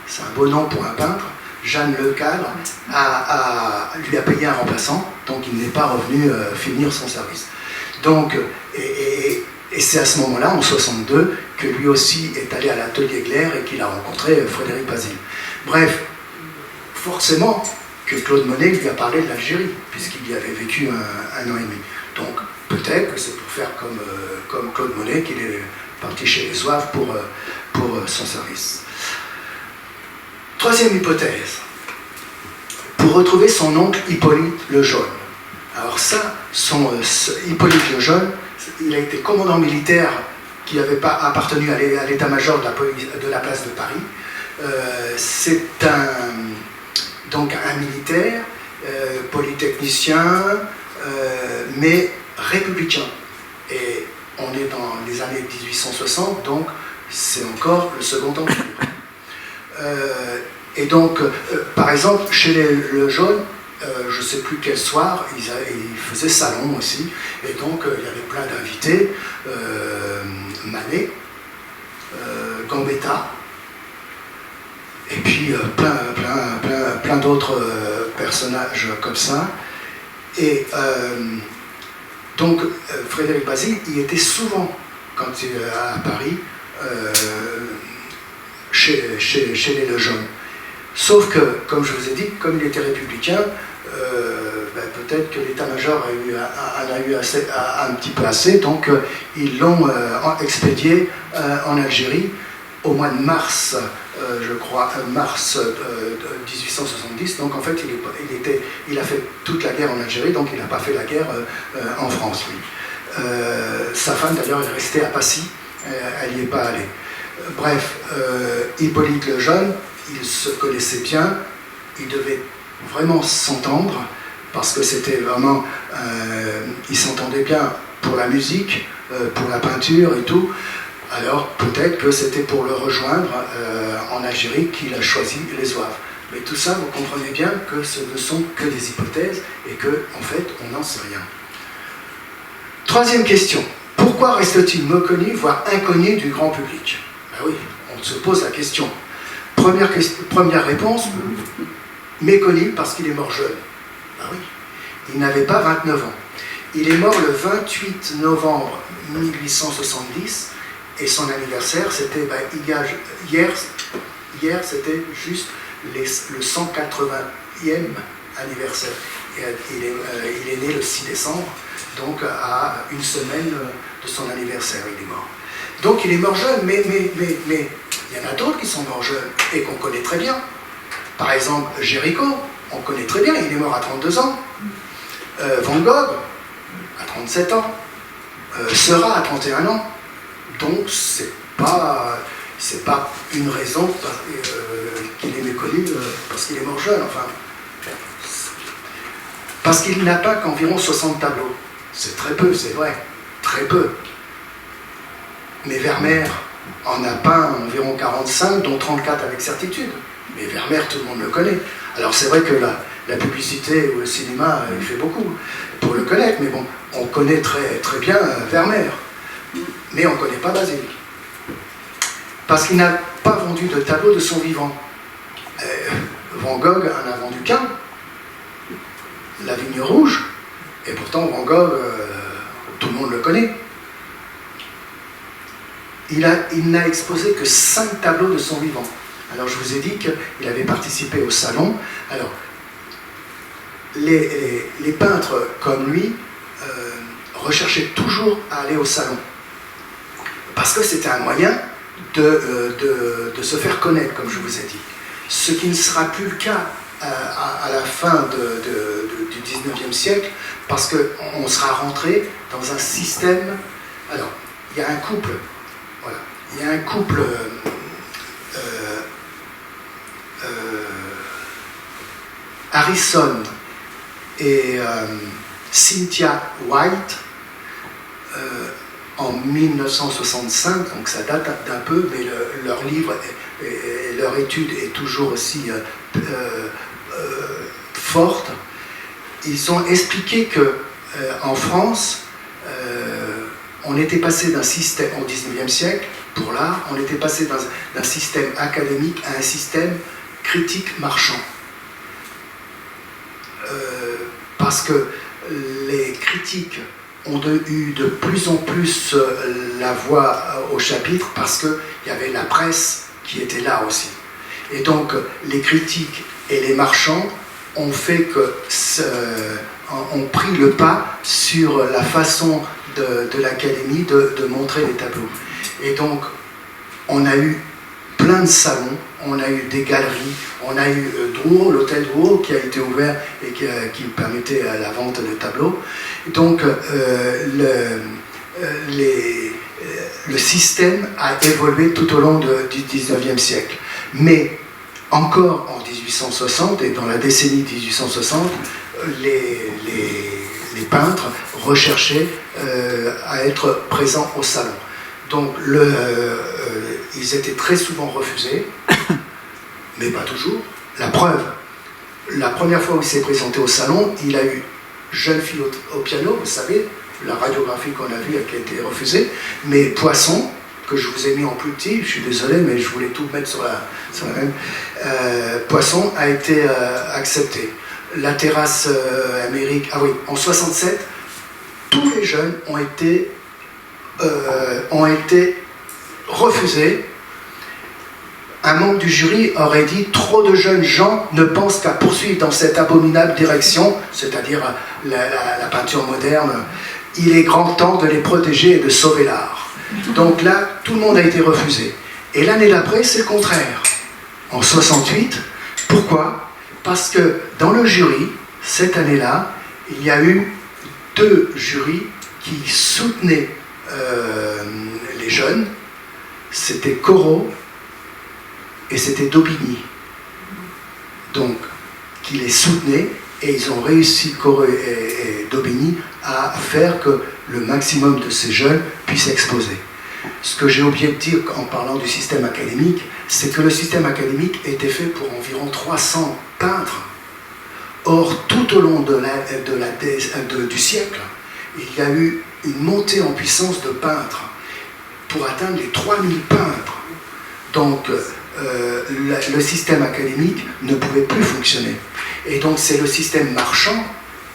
c'est un beau nom pour un peintre, Jeanne Lecadre lui a payé un remplaçant, donc il n'est pas revenu finir son service. Donc, et c'est à ce moment-là, en 62, que lui aussi est allé à l'atelier Glaire et qu'il a rencontré Frédéric Bazille. Bref, forcément que Claude Monet lui a parlé de l'Algérie, puisqu'il y avait vécu un an et demi. Donc, peut-être que c'est pour faire comme Claude Monet qu'il est parti chez les Zouaves pour son service. Troisième hypothèse, pour retrouver son oncle Hippolyte le Jaune. Alors ça, Hippolyte le Jaune, il a été commandant militaire qui n'avait pas appartenu à l'état-major de la place de Paris. C'est donc un militaire, polytechnicien, mais républicain. Et on est dans les années 1860, donc c'est encore le Second Empire. Et donc, par exemple, chez le Jaune, je ne sais plus quel soir, ils faisaient salon aussi, et donc il y avait plein d'invités, Manet, Gambetta, puis plein d'autres personnages comme ça. Et donc Frédéric Basile, il était souvent, quand il est à Paris, chez les Lejeune. Sauf que, comme je vous ai dit, comme il était républicain, peut-être que l'état-major en a eu un petit peu assez, donc ils l'ont expédié en Algérie au mois de mars, je crois, mars 1870. Donc en fait, il a fait toute la guerre en Algérie, donc il n'a pas fait la guerre en France, lui. Sa femme, d'ailleurs, est restée à Passy, elle n'y est pas allée. Bref, Hippolyte Lejeune, ils se connaissaient bien, ils devaient vraiment s'entendre, parce que c'était vraiment... ils s'entendaient bien pour la musique, pour la peinture et tout. Alors peut-être que c'était pour le rejoindre en Algérie qu'il a choisi les Zouaves. Mais tout ça, vous comprenez bien que ce ne sont que des hypothèses et que, en fait, on n'en sait rien. Troisième question. Pourquoi reste-t-il méconnu, voire inconnu du grand public? Ben oui, on se pose la question. Première réponse, méconnu parce qu'il est mort jeune. Ben oui, il n'avait pas 29 ans. Il est mort le 28 novembre 1870 et son anniversaire, c'était hier c'était juste le 180e anniversaire. Et il est né le 6 décembre, donc à une semaine de son anniversaire, il est mort. Donc il est mort jeune, mais il y en a d'autres qui sont morts jeunes et qu'on connaît très bien. Par exemple, Géricault, on connaît très bien, il est mort à 32 ans. Van Gogh, à 37 ans. Seurat, à 31 ans. Donc, c'est pas une raison qu'il est méconnu parce qu'il est mort jeune. Enfin, parce qu'il n'a pas qu'environ 60 tableaux. C'est très peu, c'est vrai. Très peu. Mais Vermeer en a peint environ 45, dont 34 avec certitude. Mais Vermeer, tout le monde le connaît. Alors, c'est vrai que la publicité ou le cinéma, il fait beaucoup pour le connaître, mais bon, on connaît très, très bien Vermeer, mais on ne connaît pas Basile. Parce qu'il n'a pas vendu de tableau de son vivant. Van Gogh en a vendu qu'un, La Vigne Rouge, et pourtant Van Gogh, tout le monde le connaît. Il n'a exposé que 5 tableaux de son vivant. Alors je vous ai dit qu'il avait participé au salon. Alors, les peintres comme lui recherchaient toujours à aller au salon. Parce que c'était un moyen de se faire connaître, comme je vous ai dit. Ce qui ne sera plus le cas à la fin du 19e siècle, parce qu'on sera rentré dans un système... Alors, il y a un couple, voilà, il y a un couple... Harrison et Cynthia White en 1965, donc ça date d'un peu, mais leur livre et leur étude est toujours aussi forte. Ils ont expliqué que en France, on était passé d'un système, au 19e siècle, pour l'art, on était passé d'un système académique à un système critique marchand. Parce que les critiques ont eu de plus en plus la voix au chapitre, parce qu'il y avait la presse qui était là aussi. Et donc les critiques et les marchands ont ont pris le pas sur la façon de l'académie de montrer les tableaux. Et donc on a eu plein de salons, on a eu des galeries, on a eu Drouot, l'hôtel Drouot qui a été ouvert et qui permettait la vente de tableaux. Donc le système a évolué tout au long du 19e siècle. Mais encore en 1860 et dans la décennie 1860, les peintres recherchaient à être présents au salon. Donc ils étaient très souvent refusés, mais pas toujours. La preuve, la première fois où il s'est présenté au salon, il a eu Jeune fille au piano, vous savez, la radiographie qu'on a vue qui a été refusée, mais Poisson, que je vous ai mis en plus petit, je suis désolé, mais je voulais tout mettre sur la même. Poisson a été accepté. La terrasse Amérique, ah oui, en 67, tous les jeunes ont été refusés. Un membre du jury aurait dit « Trop de jeunes gens ne pensent qu'à poursuivre dans cette abominable direction, c'est-à-dire la peinture moderne. Il est grand temps de les protéger et de sauver l'art. » Donc là, tout le monde a été refusé. Et l'année d'après, c'est le contraire. En 68, pourquoi? Parce que dans le jury, cette année-là, il y a eu 2 jurys qui soutenaient les jeunes. C'était Corot et c'était Daubigny. Donc, qui les soutenaient, et ils ont réussi, Corot et Daubigny, à faire que le maximum de ces jeunes puissent exposer. Ce que j'ai oublié de dire en parlant du système académique, c'est que le système académique était fait pour environ 300 peintres. Or, tout au long du siècle, il y a eu une montée en puissance de peintres pour atteindre les 3000 peintres. Donc, le système académique ne pouvait plus fonctionner. Et donc, c'est le système marchand,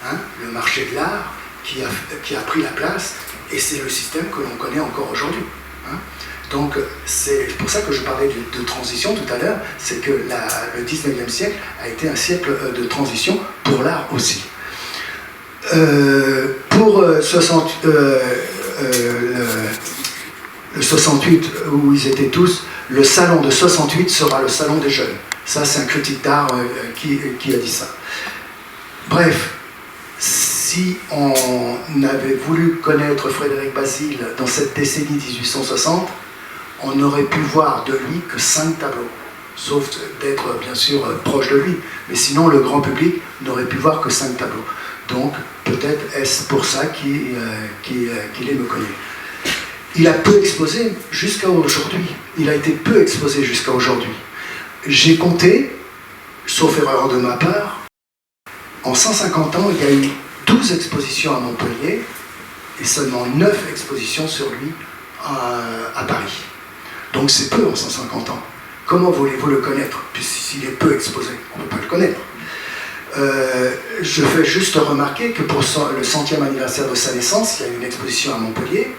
hein, le marché de l'art, qui a pris la place, et c'est le système que l'on connaît encore aujourd'hui. Hein. Donc, c'est pour ça que je parlais de transition tout à l'heure, c'est que le 19e siècle a été un siècle de transition pour l'art aussi. Pour le 68, où ils étaient tous, le salon de 68 sera le salon des jeunes. Ça, c'est un critique d'art qui a dit ça. Bref, si on avait voulu connaître Frédéric Bazille dans cette décennie 1860, on n'aurait pu voir de lui que 5 tableaux, sauf d'être bien sûr proche de lui. Mais sinon, le grand public n'aurait pu voir que 5 tableaux. Donc, peut-être est-ce pour ça qu'il me connaît. Il a peu exposé jusqu'à aujourd'hui. Il a été peu exposé jusqu'à aujourd'hui. J'ai compté, sauf erreur de ma part, en 150 ans, il y a eu 12 expositions à Montpellier et seulement 9 expositions sur lui à Paris. Donc c'est peu en 150 ans. Comment voulez-vous le connaître? Puisqu'il est peu exposé, on ne peut pas le connaître. Je fais juste remarquer que pour le 100e anniversaire de sa naissance, il y a une exposition à Montpellier,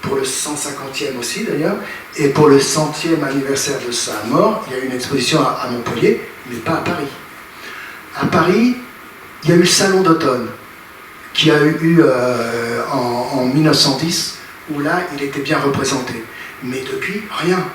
pour le 150e aussi d'ailleurs, et pour le 100e anniversaire de sa mort, il y a une exposition à Montpellier, mais pas à Paris. À Paris, il y a eu le Salon d'automne, qui a eu en 1910, où là, il était bien représenté. Mais depuis, rien,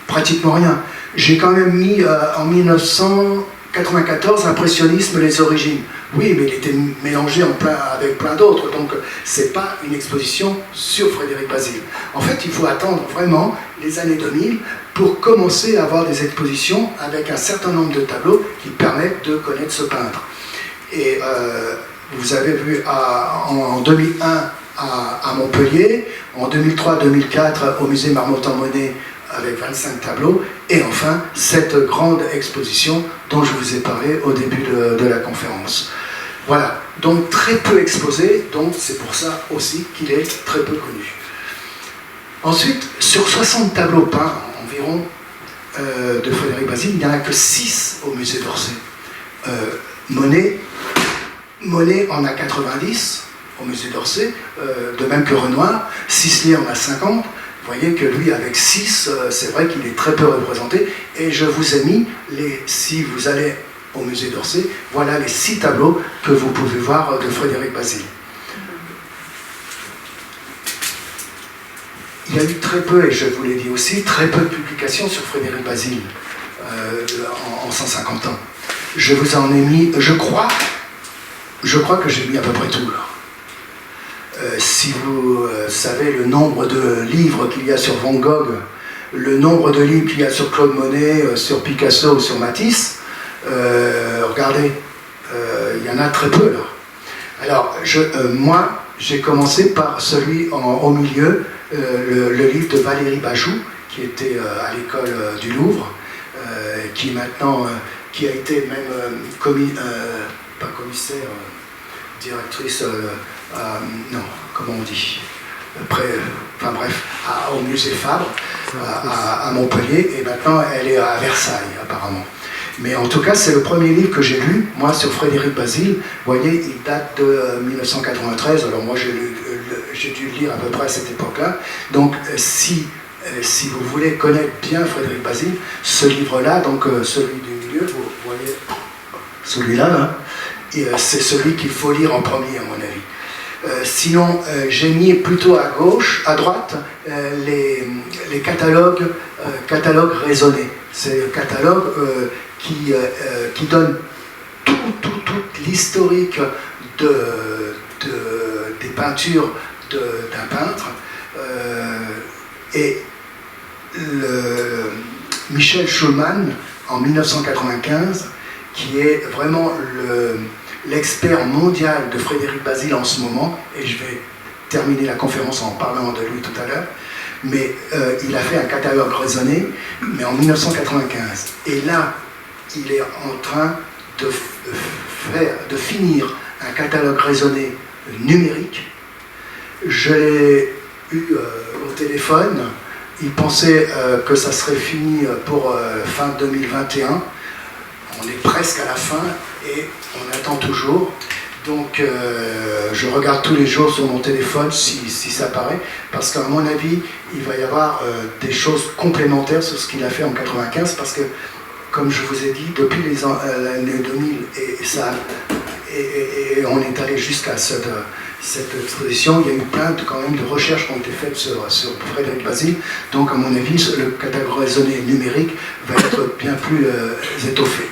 pratiquement rien. J'ai quand même mis en 1994 Impressionnisme, les origines. Oui, mais il était mélangé avec plein d'autres, donc c'est pas une exposition sur Frédéric Bazille. En fait, il faut attendre vraiment les années 2000 pour commencer à avoir des expositions avec un certain nombre de tableaux qui permettent de connaître ce peintre. Et vous avez vu en 2001 à Montpellier, en 2003-2004 au musée Marmottan-Monet avec 25 tableaux, et enfin cette grande exposition dont je vous ai parlé au début de la conférence. Voilà, donc très peu exposé, donc c'est pour ça aussi qu'il est très peu connu. Ensuite, sur 60 tableaux peints environ de Frédéric Bazille, il n'y en a que 6 au musée d'Orsay. Monet en a 90 au musée d'Orsay, de même que Renoir. Sisley en a 50. Vous voyez que lui, avec 6, c'est vrai qu'il est très peu représenté. Et je vous ai mis, si vous allez au musée d'Orsay, voilà les 6 tableaux que vous pouvez voir de Frédéric Bazille. Il y a eu très peu, et je vous l'ai dit aussi, très peu de publications sur Frédéric Bazille en 150 ans. Je vous en ai mis, je crois que j'ai mis à peu près tout là. Si vous savez le nombre de livres qu'il y a sur Van Gogh, le nombre de livres qu'il y a sur Claude Monet, sur Picasso ou sur Matisse, regardez, il y en a très peu là. Alors, moi, j'ai commencé par celui au milieu, le livre de Valérie Bajoux, qui était à l'école du Louvre, qui maintenant, qui a été même pas commissaire, directrice, non, comment on dit, au musée Fabre, à Montpellier, et maintenant elle est à Versailles, apparemment. Mais en tout cas, c'est le premier livre que j'ai lu, moi, sur Frédéric Bazille. Vous voyez, il date de 1993, alors moi j'ai dû le lire à peu près à cette époque-là. Donc, si vous voulez connaître bien Frédéric Bazille, ce livre-là, donc celui du milieu, vous voyez, celui-là, c'est celui qu'il faut lire en premier, à mon avis. Sinon, j'ai mis plutôt à droite, les catalogues raisonnés. C'est le catalogue qui donne toute l'historique des peintures d'un peintre. Et Michel Schulman, en 1995, qui est vraiment l'expert mondial de Frédéric Bazille en ce moment, et je vais terminer la conférence en parlant de lui tout à l'heure, mais il a fait un catalogue raisonné, mais en 1995. Et là, il est en train de finir un catalogue raisonné numérique. Je l'ai eu au téléphone. Il pensait que ça serait fini pour fin 2021. On est presque à la fin et on attend toujours. Donc je regarde tous les jours sur mon téléphone si ça paraît, parce qu'à mon avis, il va y avoir des choses complémentaires sur ce qu'il a fait en 1995, parce que, comme je vous ai dit, depuis les années 2000, et on est allé jusqu'à cette exposition, il y a eu plein quand même de recherches qui ont été faites sur Frédéric Bazille. Donc à mon avis, le catalogue raisonné numérique va être bien plus étoffé.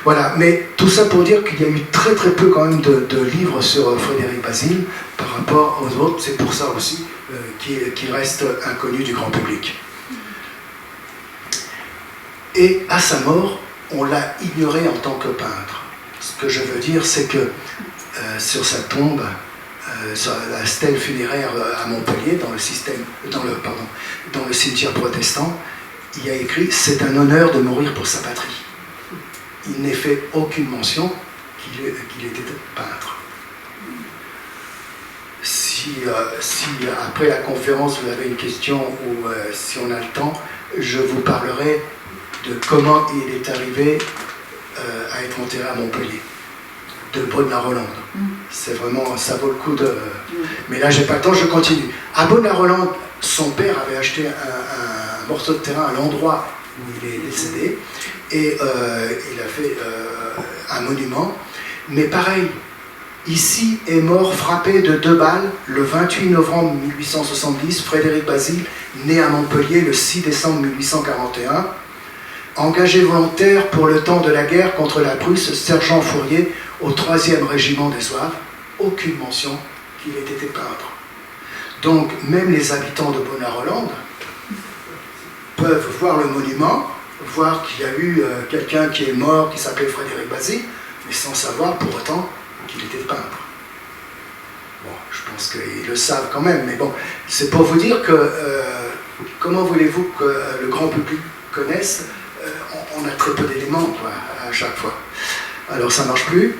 Voilà, mais tout ça pour dire qu'il y a eu très très peu quand même de livres sur Frédéric Bazille par rapport aux autres. C'est pour ça aussi qu'il reste inconnu du grand public. Et à sa mort, on l'a ignoré en tant que peintre. Ce que je veux dire, c'est que sur sa tombe, sur la stèle funéraire à Montpellier, dans le cimetière protestant, il y a écrit « C'est un honneur de mourir pour sa patrie ». Il n'est fait aucune mention qu'il était peintre. Si après la conférence vous avez une question ou si on a le temps, je vous parlerai de comment il est arrivé à être enterré à Montpellier, de Beaune-la-Rolande. C'est vraiment, ça vaut le coup de... Mais là, j'ai pas le temps, je continue. À Beaune-la-Rolande, son père avait acheté un morceau de terrain à l'endroit où il est décédé, et il a fait un monument. Mais pareil, ici est mort frappé de 2 balles le 28 novembre 1870, Frédéric Bazille, né à Montpellier le 6 décembre 1841, engagé volontaire pour le temps de la guerre contre la Prusse, sergent Fourier au 3e régiment des Zouaves. Aucune mention qu'il ait été peintre. Donc même les habitants de Beaune-la-Rolande peuvent voir le monument, voir qu'il y a eu quelqu'un qui est mort, qui s'appelait Frédéric Bazille, mais sans savoir pour autant qu'il était peintre. Bon, je pense qu'ils le savent quand même, mais bon, c'est pour vous dire que comment voulez-vous que le grand public connaisse, on a très peu d'éléments à chaque fois. Alors ça marche plus?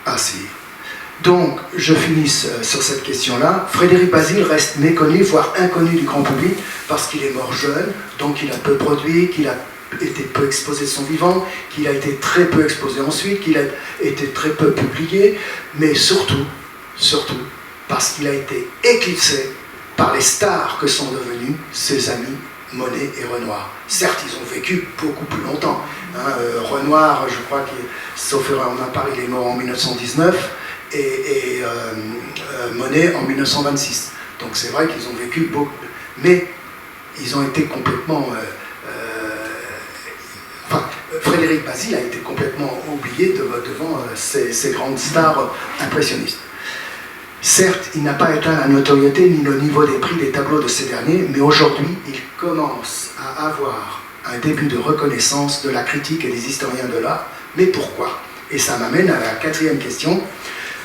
Ah si. Donc, je finis sur cette question-là. Frédéric Bazille reste méconnu, voire inconnu du grand public, parce qu'il est mort jeune, donc il a peu produit, qu'il a été peu exposé de son vivant, qu'il a été très peu exposé ensuite, qu'il a été très peu publié, mais surtout, parce qu'il a été éclipsé par les stars que sont devenus ses amis Monet et Renoir. Certes, ils ont vécu beaucoup plus longtemps. Renoir, je crois qu'il, sauf erreur de ma part, il est mort en 1919, et Monet en 1926. Donc c'est vrai qu'ils ont vécu beaucoup, mais ils ont été complètement... Frédéric Bazille a été complètement oublié devant ces grandes stars impressionnistes. Certes, il n'a pas atteint la notoriété ni le niveau des prix des tableaux de ces derniers, mais aujourd'hui, il commence à avoir un début de reconnaissance de la critique et des historiens de l'art. Mais pourquoi? Et ça m'amène à la 4e question.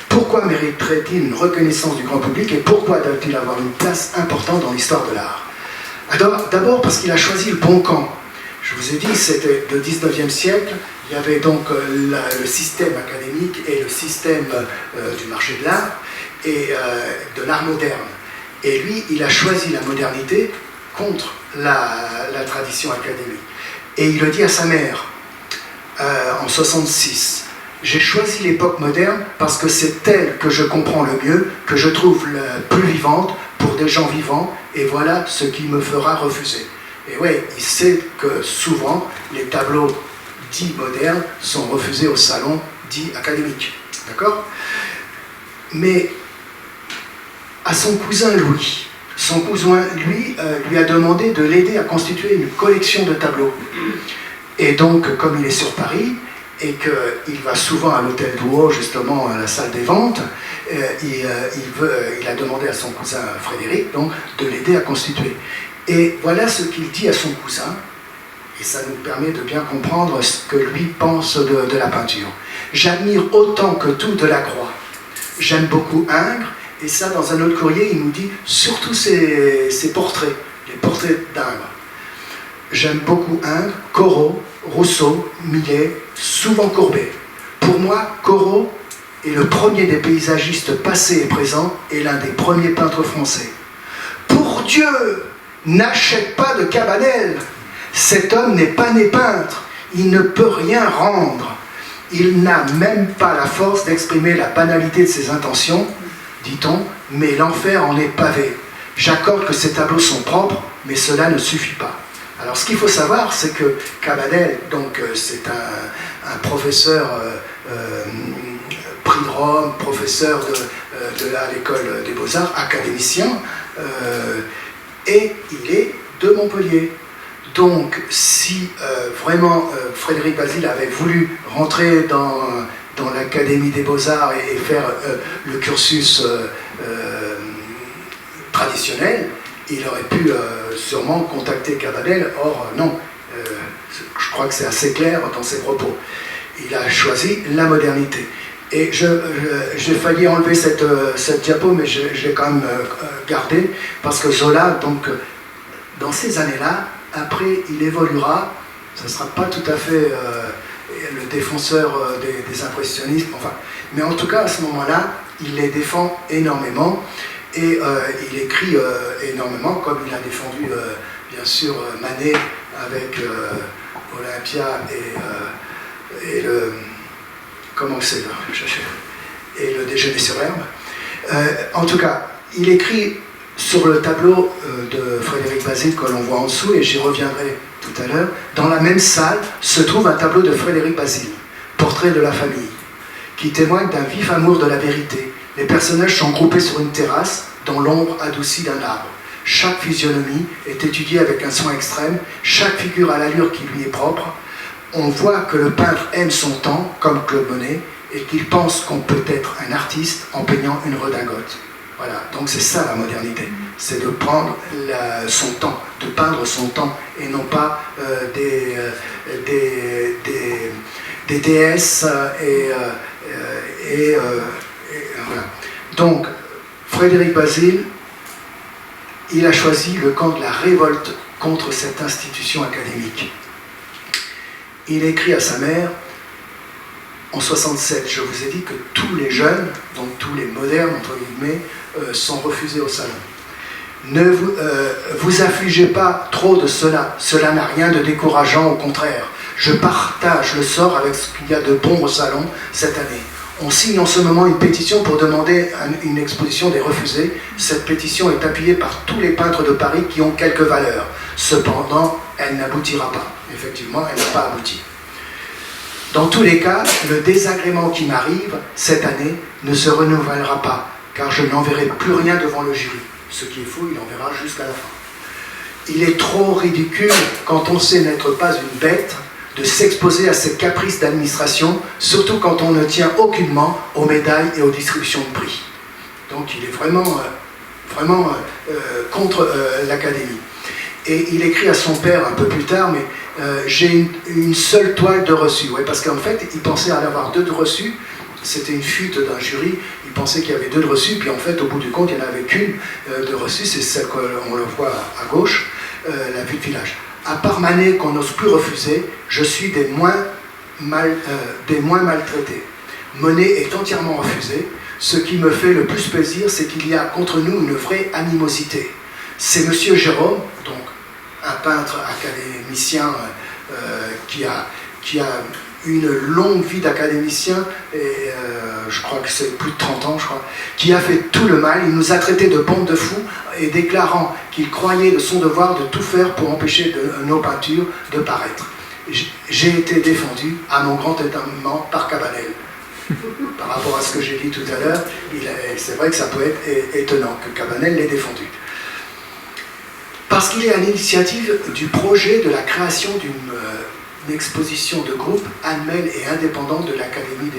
Pourquoi mériterait-il une reconnaissance du grand public et pourquoi doit-il avoir une place importante dans l'histoire de l'art? D'abord parce qu'il a choisi le bon camp. Je vous ai dit, c'était le 19e siècle, il y avait donc le système académique et le système du marché de l'art, et de l'art moderne. Et lui, il a choisi la modernité contre la tradition académique. Et il le dit à sa mère, en 66. J'ai choisi l'époque moderne parce que c'est elle que je comprends le mieux, que je trouve la plus vivante pour des gens vivants, et voilà ce qui me fera refuser. Et ouais, il sait que souvent, les tableaux dits modernes sont refusés au salon dit académique. D'accord? Mais à son cousin Louis, son cousin lui a demandé de l'aider à constituer une collection de tableaux. Et donc, comme il est sur Paris, et qu'il va souvent à l'hôtel Drouot, justement à la salle des ventes, il a demandé à son cousin Frédéric donc, de l'aider à constituer. Et voilà ce qu'il dit à son cousin, et ça nous permet de bien comprendre ce que lui pense de la peinture. J'admire autant que tout Delacroix. J'aime beaucoup Ingres, et ça dans un autre courrier, il nous dit surtout ses portraits, les portraits d'Ingres. J'aime beaucoup Ingres, Corot, Rousseau, Millet, souvent Courbet. Pour moi, Corot est le premier des paysagistes passés et présents et l'un des premiers peintres français. Pour Dieu, n'achète pas de Cabanel. Cet homme n'est pas né peintre. Il ne peut rien rendre. Il n'a même pas la force d'exprimer la banalité de ses intentions, dit-on, mais l'enfer en est pavé. J'accorde que ces tableaux sont propres, mais cela ne suffit pas. Alors ce qu'il faut savoir, c'est que Cabanel, donc c'est un professeur prix de Rome, professeur de l'école des Beaux-Arts, académicien, et il est de Montpellier. Donc si vraiment Frédéric Bazille avait voulu rentrer dans l'Académie des Beaux-Arts et faire le cursus traditionnel, il aurait pu sûrement contacter Cabanel, or non, je crois que c'est assez clair dans ses propos. Il a choisi la modernité. Et j'ai failli enlever cette diapo, mais je l'ai quand même gardée, parce que Zola, donc, dans ces années-là, après, il évoluera, ce ne sera pas tout à fait le défenseur des impressionnistes, enfin, mais en tout cas, à ce moment-là, il les défend énormément. Et il écrit énormément, comme il a défendu bien sûr Manet avec Olympia et le... comment c'est là, et le Déjeuner sur herbe. En tout cas, il écrit sur le tableau de Frédéric Bazille que l'on voit en dessous, et j'y reviendrai tout à l'heure. Dans la même salle se trouve un tableau de Frédéric Bazille, Portrait de la famille, qui témoigne d'un vif amour de la vérité. Les personnages sont groupés sur une terrasse dans l'ombre adoucie d'un arbre. Chaque physionomie est étudiée avec un soin extrême, chaque figure a l'allure qui lui est propre. On voit que le peintre aime son temps, comme Claude Monet, et qu'il pense qu'on peut être un artiste en peignant une redingote. Voilà, donc c'est ça la modernité, c'est de prendre son temps, de peindre son temps, et non pas des déesses et voilà. Donc, Frédéric Bazille, il a choisi le camp de la révolte contre cette institution académique. Il écrit à sa mère, en 67, je vous ai dit que tous les jeunes, donc tous les modernes, entre guillemets, sont refusés au salon. Ne vous affligez pas trop de cela, cela n'a rien de décourageant, au contraire. Je partage le sort avec ce qu'il y a de bon au salon cette année. On signe en ce moment une pétition pour demander une exposition des refusés. Cette pétition est appuyée par tous les peintres de Paris qui ont quelque valeur. Cependant, elle n'aboutira pas. Effectivement, elle n'a pas abouti. Dans tous les cas, le désagrément qui m'arrive cette année ne se renouvellera pas, car je n'enverrai plus rien devant le jury. Ce qui est faux, il en verra jusqu'à la fin. Il est trop ridicule, quand on sait n'être pas une bête, de s'exposer à ces caprices d'administration, surtout quand on ne tient aucunement aux médailles et aux distributions de prix. Donc il est vraiment contre l'Académie. Et il écrit à son père un peu plus tard, mais j'ai une seule toile de reçu. Ouais, parce qu'en fait, il pensait en avoir deux de reçus. C'était une fuite d'un jury, il pensait qu'il y avait deux de reçus, puis en fait, au bout du compte, il n'y en avait qu'une de reçue, c'est celle qu'on le voit à gauche, la vue de village. À part Manet qu'on n'ose plus refuser, je suis des moins maltraités. Monet est entièrement refusé. Ce qui me fait le plus plaisir, c'est qu'il y a contre nous une vraie animosité. C'est M. Jérôme, donc un peintre académicien qui a une longue vie d'académicien, et je crois que c'est plus de 30 ans, je crois, qui a fait tout le mal. Il nous a traités de bande de fous et déclarant qu'il croyait de son devoir de tout faire pour empêcher nos peintures de paraître. J'ai été défendu à mon grand étonnement par Cabanel. Par rapport à ce que j'ai dit tout à l'heure, c'est vrai que ça peut être étonnant que Cabanel l'ait défendu. Parce qu'il est à l'initiative du projet de la création d'une exposition de groupe annuelle et indépendante de l'Académie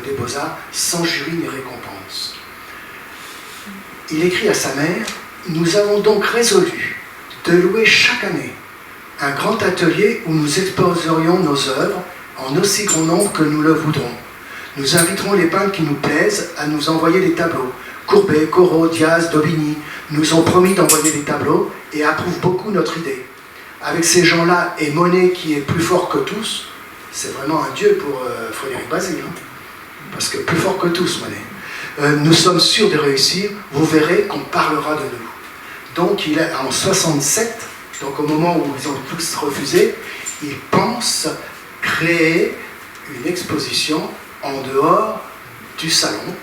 des Beaux-Arts, sans jury ni récompense. Il écrit à sa mère: « Nous avons donc résolu de louer chaque année un grand atelier où nous exposerions nos œuvres en aussi grand nombre que nous le voudrons. Nous inviterons les peintres qui nous plaisent à nous envoyer des tableaux. Courbet, Corot, Diaz, Daubigny nous ont promis d'envoyer des tableaux et approuvent beaucoup notre idée. Avec ces gens-là et Monet qui est plus fort que tous, c'est vraiment un dieu pour Frédéric Bazille, hein, parce que plus fort que tous, Monet. Nous sommes sûrs de réussir, vous verrez qu'on parlera de nous. » Donc il est en 67, donc au moment où ils ont tous refusé, il pense créer une exposition en dehors du salon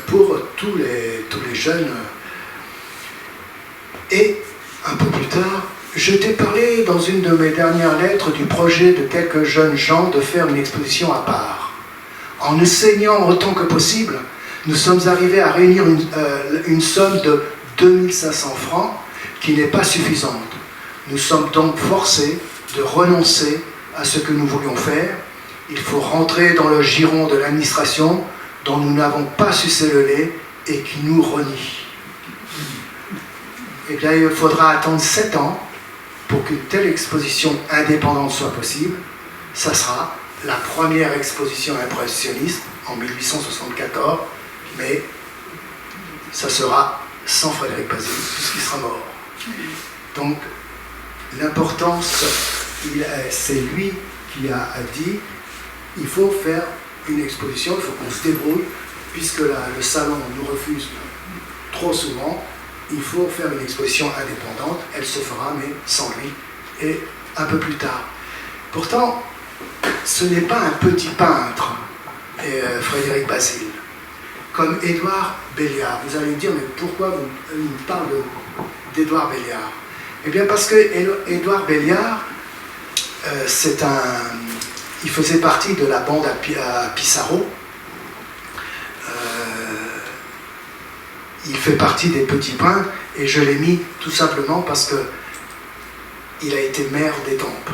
pour tous les jeunes. Et un peu plus tard, je t'ai parlé dans une de mes dernières lettres du projet de quelques jeunes gens de faire une exposition à part. En essayant autant que possible, nous sommes arrivés à réunir une somme de 2500 francs qui n'est pas suffisante. Nous sommes donc forcés de renoncer à ce que nous voulions faire. Il faut rentrer dans le giron de l'administration dont nous n'avons pas sucé le lait et qui nous renie. Eh bien, il faudra attendre 7 ans pour qu'une telle exposition indépendante soit possible. Ça sera la première exposition impressionniste en 1874, mais ça sera sans Frédéric Bazille, puisqu'il sera mort. Donc, l'importance, c'est lui qui a dit: il faut faire une exposition, il faut qu'on se débrouille, puisque le salon nous refuse trop souvent. Il faut faire une exposition indépendante, elle se fera, mais sans lui, et un peu plus tard. Pourtant, ce n'est pas un petit peintre, Frédéric Bazille, comme Édouard Belliard. Vous allez me dire, mais pourquoi vous me parlez d'Édouard Belliard? Eh bien, parce que Édouard Belliard, il faisait partie de la bande à Pissarro. Il fait partie des petits peintres, et je l'ai mis tout simplement parce que il a été maire d'Étampes.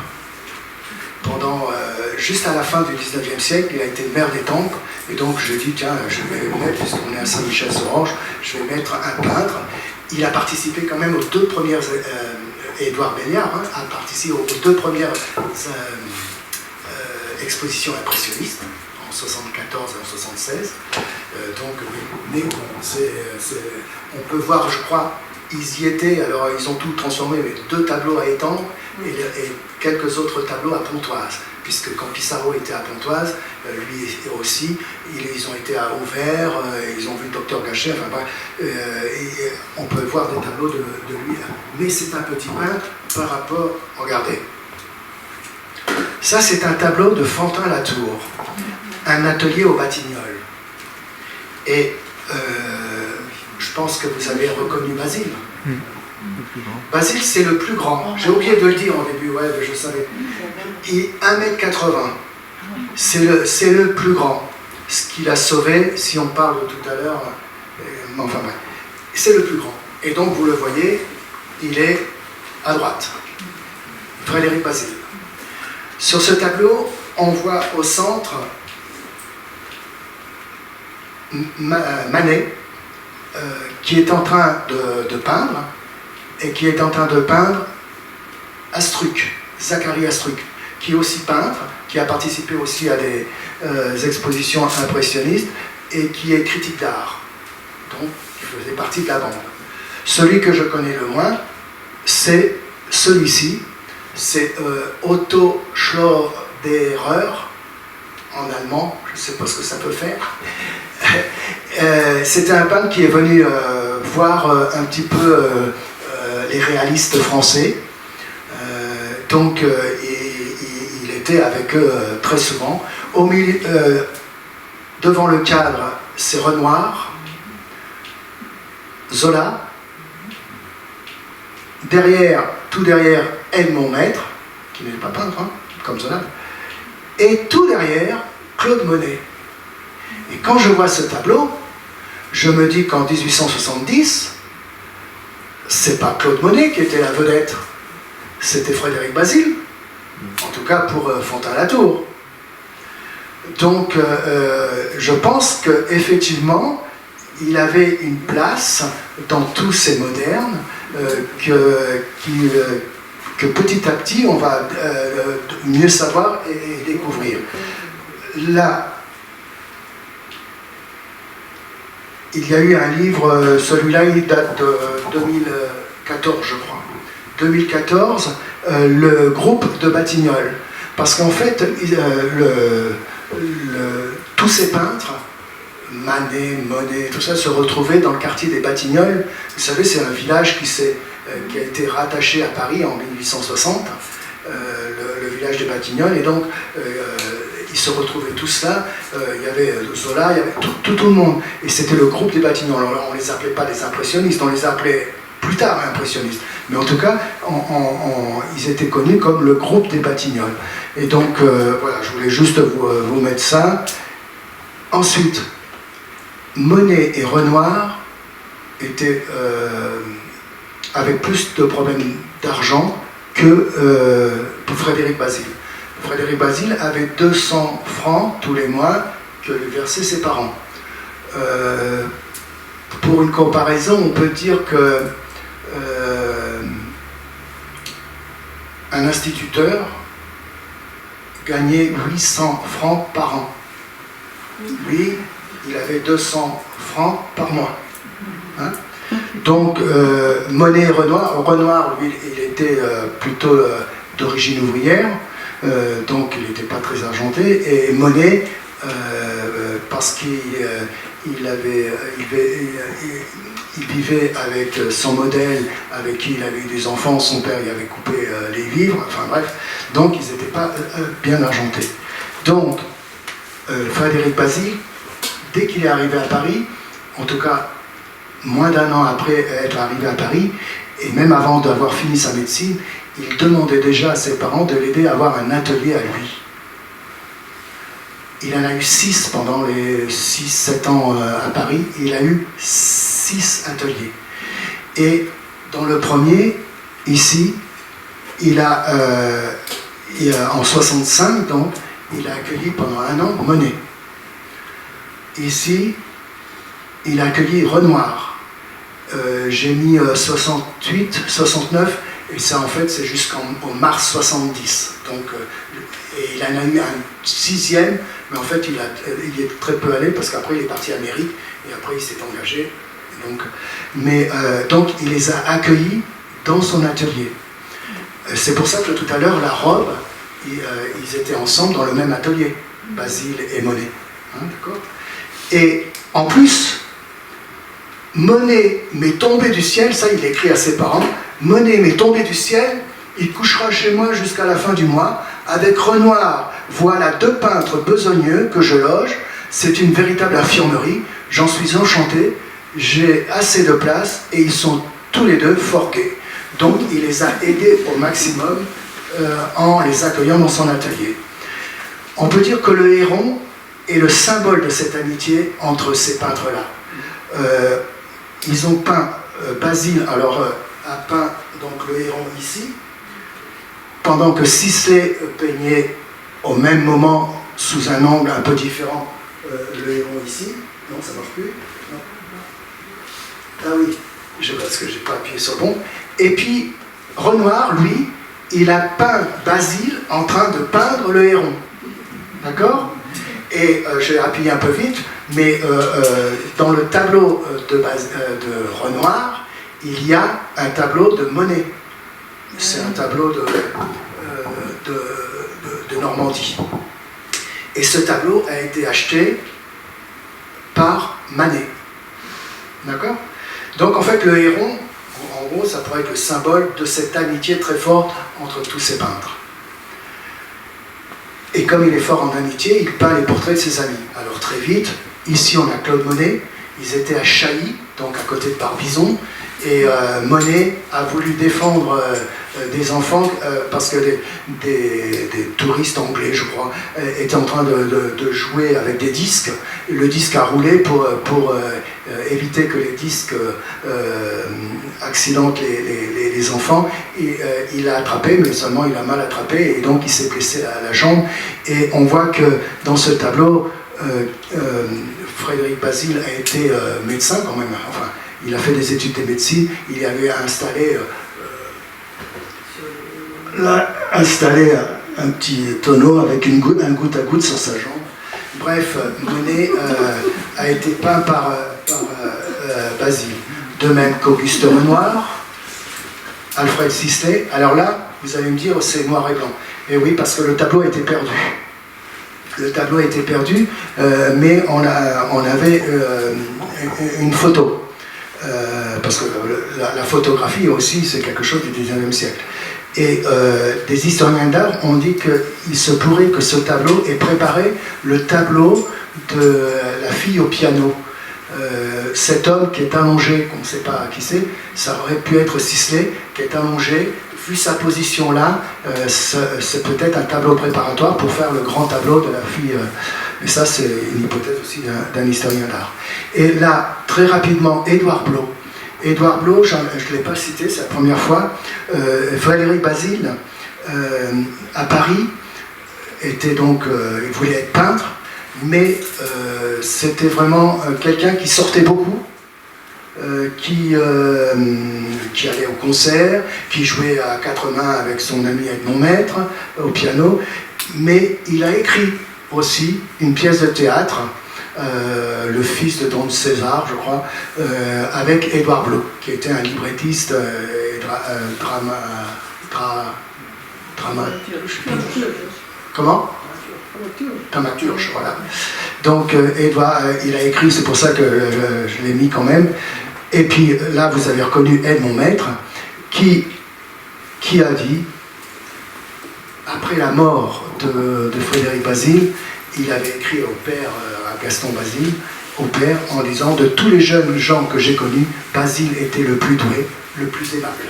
Juste à la fin du 19e siècle, il a été maire d'Étampes, et donc je dis, tiens, je vais mettre, puisqu'on est à Saint-Michel-sur-Orge, je vais mettre un peintre. Il a participé quand même aux 2 premières, Édouard Belliard, hein, a participé aux 2 premières expositions impressionnistes, en 74 et en 76. Donc, mais on peut voir, je crois, ils y étaient, alors ils ont tout transformé, mais 2 tableaux à Étampes et quelques autres tableaux à Pontoise, puisque quand Pissarro était à Pontoise, lui aussi, ils ont été à Auvers, ils ont vu le docteur Gachet, enfin bref, et on peut voir des tableaux de lui. Mais c'est un petit peintre par rapport, regardez. Ça, c'est un tableau de Fantin-Latour, un atelier au Batignolles. Et je pense que vous avez reconnu Bazille. Bazille, c'est le plus grand. J'ai oublié de le dire au début, ouais, je savais. Il est 1,80 m. C'est le plus grand. Ce qu'il a sauvé, si on parle de tout à l'heure, enfin bref, c'est le plus grand. Et donc, vous le voyez, il est à droite. Frédéric Bazille. Sur ce tableau, on voit au centre Manet, qui est en train de peindre, et qui est en train de peindre Astruc, Zacharie Astruc, qui est aussi peintre, qui a participé aussi à des expositions impressionnistes, et qui est critique d'art. Donc, il faisait partie de la bande. Celui que je connais le moins, c'est celui-ci, c'est Otto Schlorderer, en allemand, je ne sais pas ce que ça peut faire. C'était un peintre qui est venu voir un petit peu les réalistes français. Donc il était avec eux très souvent. Au milieu, devant le cadre, c'est Renoir, Zola. Derrière, tout derrière, Edmond Maître, qui n'est pas peintre, hein, comme Zola. Et tout derrière, Claude Monet. Et quand je vois ce tableau, je me dis qu'en 1870, c'est pas Claude Monet qui était la vedette, c'était Frédéric Bazille, en tout cas pour Fontaine-Latour. Donc je pense qu'effectivement, il avait une place dans tous ces modernes que petit à petit on va mieux savoir et découvrir. Là, il y a eu un livre, celui-là il date de 2014 je crois. 2014, le groupe de Batignolles. Parce qu'en fait, tous ces peintres, Manet, Monet, tout ça, se retrouvaient dans le quartier des Batignolles. Vous savez, c'est un village qui a été rattaché à Paris en 1860, le village des Batignolles, et donc ils se retrouvaient tous là. Il y avait Zola, il y avait tout le monde, et c'était le groupe des Batignolles. Alors, on ne les appelait pas des impressionnistes, on les appelait plus tard impressionnistes, mais en tout cas, ils étaient connus comme le groupe des Batignolles. Et donc, voilà, je voulais juste vous mettre ça. Ensuite, Monet et Renoir avaient plus de problèmes d'argent que Frédéric Bazille. Frédéric Bazille avait 200 francs tous les mois que lui versaient ses parents. Pour une comparaison, on peut dire que un instituteur gagnait 800 francs par an. Lui, il avait 200 francs par mois. Hein? Donc, Monet et Renoir, lui, il était plutôt d'origine ouvrière, donc il n'était pas très argenté, et Monet, parce qu'il vivait avec son modèle, avec qui il avait eu des enfants, son père il avait coupé les vivres, enfin bref, donc ils n'étaient pas bien argentés. Donc, Frédéric Bazille, dès qu'il est arrivé à Paris, en tout cas moins d'un an après être arrivé à Paris, et même avant d'avoir fini sa médecine, il demandait déjà à ses parents de l'aider à avoir un atelier à lui. Il en a eu 6 pendant les 6-7 ans à Paris, il a eu 6 ateliers. Et dans le premier, ici, en 65, donc, il a accueilli pendant un an Monet. Ici, il a accueilli Renoir. J'ai mis 68, 69, et ça en fait c'est jusqu'en mars 70. Donc, et il en a eu un 6e, mais en fait il est très peu allé parce qu'après il est parti à Amérique et après il s'est engagé. Donc il les a accueillis dans son atelier. C'est pour ça que tout à l'heure la robe, ils étaient ensemble dans le même atelier, Bazille et Monet. Hein, d'accord ? Et en plus, Monet m'est tombé du ciel, ça il écrit à ses parents, Monet m'est tombé du ciel, il couchera chez moi jusqu'à la fin du mois, avec Renoir, voilà 2 peintres besogneux que je loge, c'est une véritable infirmerie, j'en suis enchanté, j'ai assez de place et ils sont tous les 2 fort gais. Donc il les a aidés au maximum en les accueillant dans son atelier. On peut dire que le héron est le symbole de cette amitié entre ces peintres-là. Ils ont peint, Bazille a peint donc, le héron ici, pendant que Sisley peignait au même moment, sous un angle un peu différent, le héron ici. Non, ça ne marche plus. Non. Ah oui, parce que je n'ai pas appuyé sur le bon. Et puis, Renoir, lui, il a peint Bazille en train de peindre le héron. D'accord ? Et je vais appuyer un peu vite, mais dans le tableau de Renoir, il y a un tableau de Monet. C'est un tableau de Normandie. Et ce tableau a été acheté par Manet. D'accord? Donc en fait, le héron, en gros, ça pourrait être le symbole de cette amitié très forte entre tous ces peintres. Et comme il est fort en amitié, il peint les portraits de ses amis. Alors très vite, ici on a Claude Monet, ils étaient à Chailly, donc à côté de Barbizon, et Monet a voulu défendre des enfants parce que des touristes anglais, je crois, étaient en train de jouer avec des disques. Le disque a roulé pour éviter que les disques accidentent les enfants. Et, il a attrapé, mais seulement il a mal attrapé, et donc il s'est blessé à la jambe. Et on voit que dans ce tableau, Frédéric Bazille a été médecin quand même. Enfin, il a fait des études de médecine. Il avait installé un petit tonneau avec un goutte à goutte sur sa jambe. Bref, Monet a été peint par Bazille. De même qu'Auguste Renoir, Alfred Sisley. Alors là, vous allez me dire, c'est noir et blanc. Et oui, parce que le tableau a été perdu. Le tableau a été perdu, mais on avait une photo. Parce que la photographie aussi, c'est quelque chose du XIXe siècle. Et des historiens d'art ont dit qu'il se pourrait que ce tableau ait préparé le tableau de la fille au piano. Cet homme qui est allongé, qu'on ne sait pas qui c'est, ça aurait pu être Sisley, qui est allongé. Vu sa position là, c'est peut-être un tableau préparatoire pour faire le grand tableau de la fille. Mais ça, c'est une hypothèse aussi d'un historien d'art. Et là, très rapidement, Édouard Blot. Édouard Blot, je ne l'ai pas cité, c'est la première fois. Frédéric Bazille, à Paris, était donc, il voulait être peintre, mais c'était vraiment quelqu'un qui sortait beaucoup. Qui allait au concert, qui jouait à quatre mains avec son ami Edmond Maître au piano, mais il a écrit aussi une pièce de théâtre, Le fils de Don César, je crois, avec Édouard Blot, qui était un librettiste et comment ? Dramaturge, voilà. Donc Édouard, il a écrit, c'est pour ça que je l'ai mis quand même. Et puis là, vous avez reconnu Edmond Maître, qui a dit, après la mort de Frédéric Bazille, il avait écrit au père, à Gaston Bazille, au père, en disant, de tous les jeunes gens que j'ai connus, Bazille était le plus doué, le plus aimable.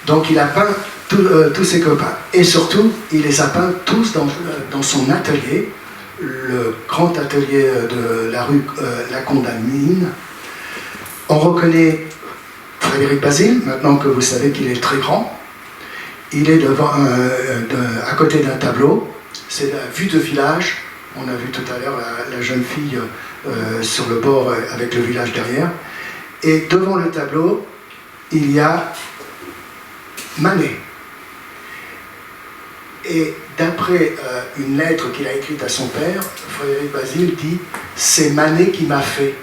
Donc il a peint tous ses copains. Et surtout, il les a peints tous dans son atelier, le grand atelier de la rue La Condamine. On reconnaît Frédéric Bazille, maintenant que vous savez qu'il est très grand. Il est à côté d'un tableau, c'est la vue de village. On a vu tout à l'heure la jeune fille sur le bord avec le village derrière. Et devant le tableau, il y a Manet. Et d'après une lettre qu'il a écrite à son père, Frédéric Bazille dit « C'est Manet qui m'a fait ».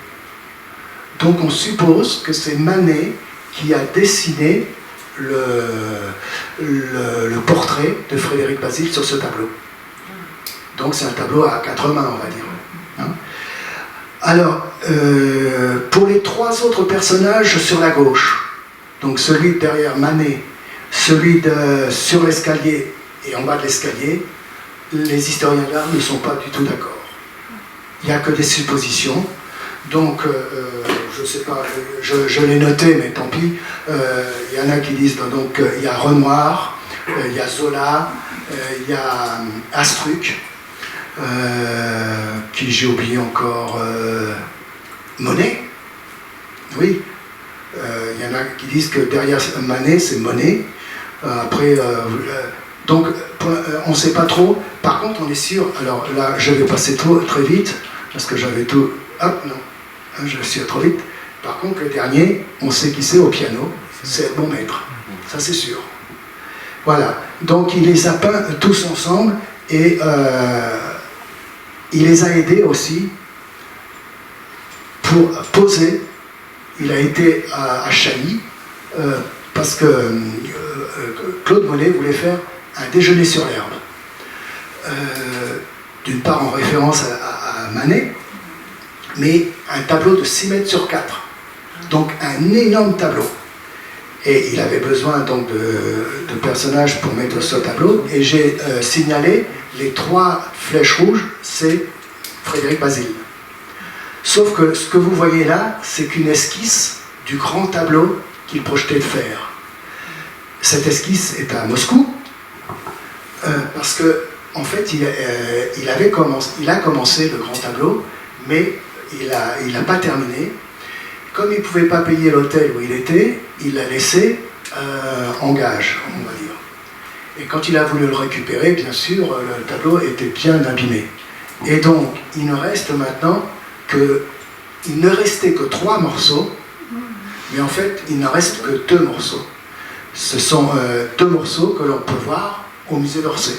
Donc on suppose que c'est Manet qui a dessiné le portrait de Frédéric Bazille sur ce tableau. Donc c'est un tableau à quatre mains, on va dire. Hein? Alors, pour les trois autres personnages sur la gauche, donc celui derrière Manet, celui sur l'escalier et en bas de l'escalier, les historiens d'art ne sont pas du tout d'accord. Il n'y a que des suppositions. Donc, je ne sais pas, je l'ai noté, mais tant pis. Il y en a qui disent, donc, il y a Renoir, il y a Zola, il y a Astruc, qui j'ai oublié encore, Monet. Oui. Il y en a qui disent que derrière Manet, c'est Monet. Après, donc, on ne sait pas trop. Par contre, on est sûr. Alors là, je vais passer très vite, parce que j'avais tout. Hop, non. Je suis trop vite. Par contre, le dernier, on sait qui c'est au piano, c'est Edmond Maître. Ça, c'est sûr. Voilà. Donc, il les a peints tous ensemble et il les a aidés aussi pour poser. Il a été à Chailly parce que Claude Monet voulait faire un déjeuner sur l'herbe. D'une part en référence à Manet, mais un tableau de 6 mètres sur 4. Donc un énorme tableau. Et il avait besoin donc de personnages pour mettre ce tableau. Et j'ai signalé les 3 flèches rouges, c'est Frédéric Bazille. Sauf que ce que vous voyez là, c'est qu'une esquisse du grand tableau qu'il projetait de faire. Cette esquisse est à Moscou, parce que en fait, il a commencé le grand tableau, mais il n'a pas terminé. Comme il ne pouvait pas payer l'hôtel où il était, il l'a laissé en gage, on va dire. Et quand il a voulu le récupérer, bien sûr, le tableau était bien abîmé. Et donc, il ne reste maintenant il ne restait que 3 morceaux, mais en fait, il ne reste que 2 morceaux. Ce sont 2 morceaux que l'on peut voir au musée d'Orsay.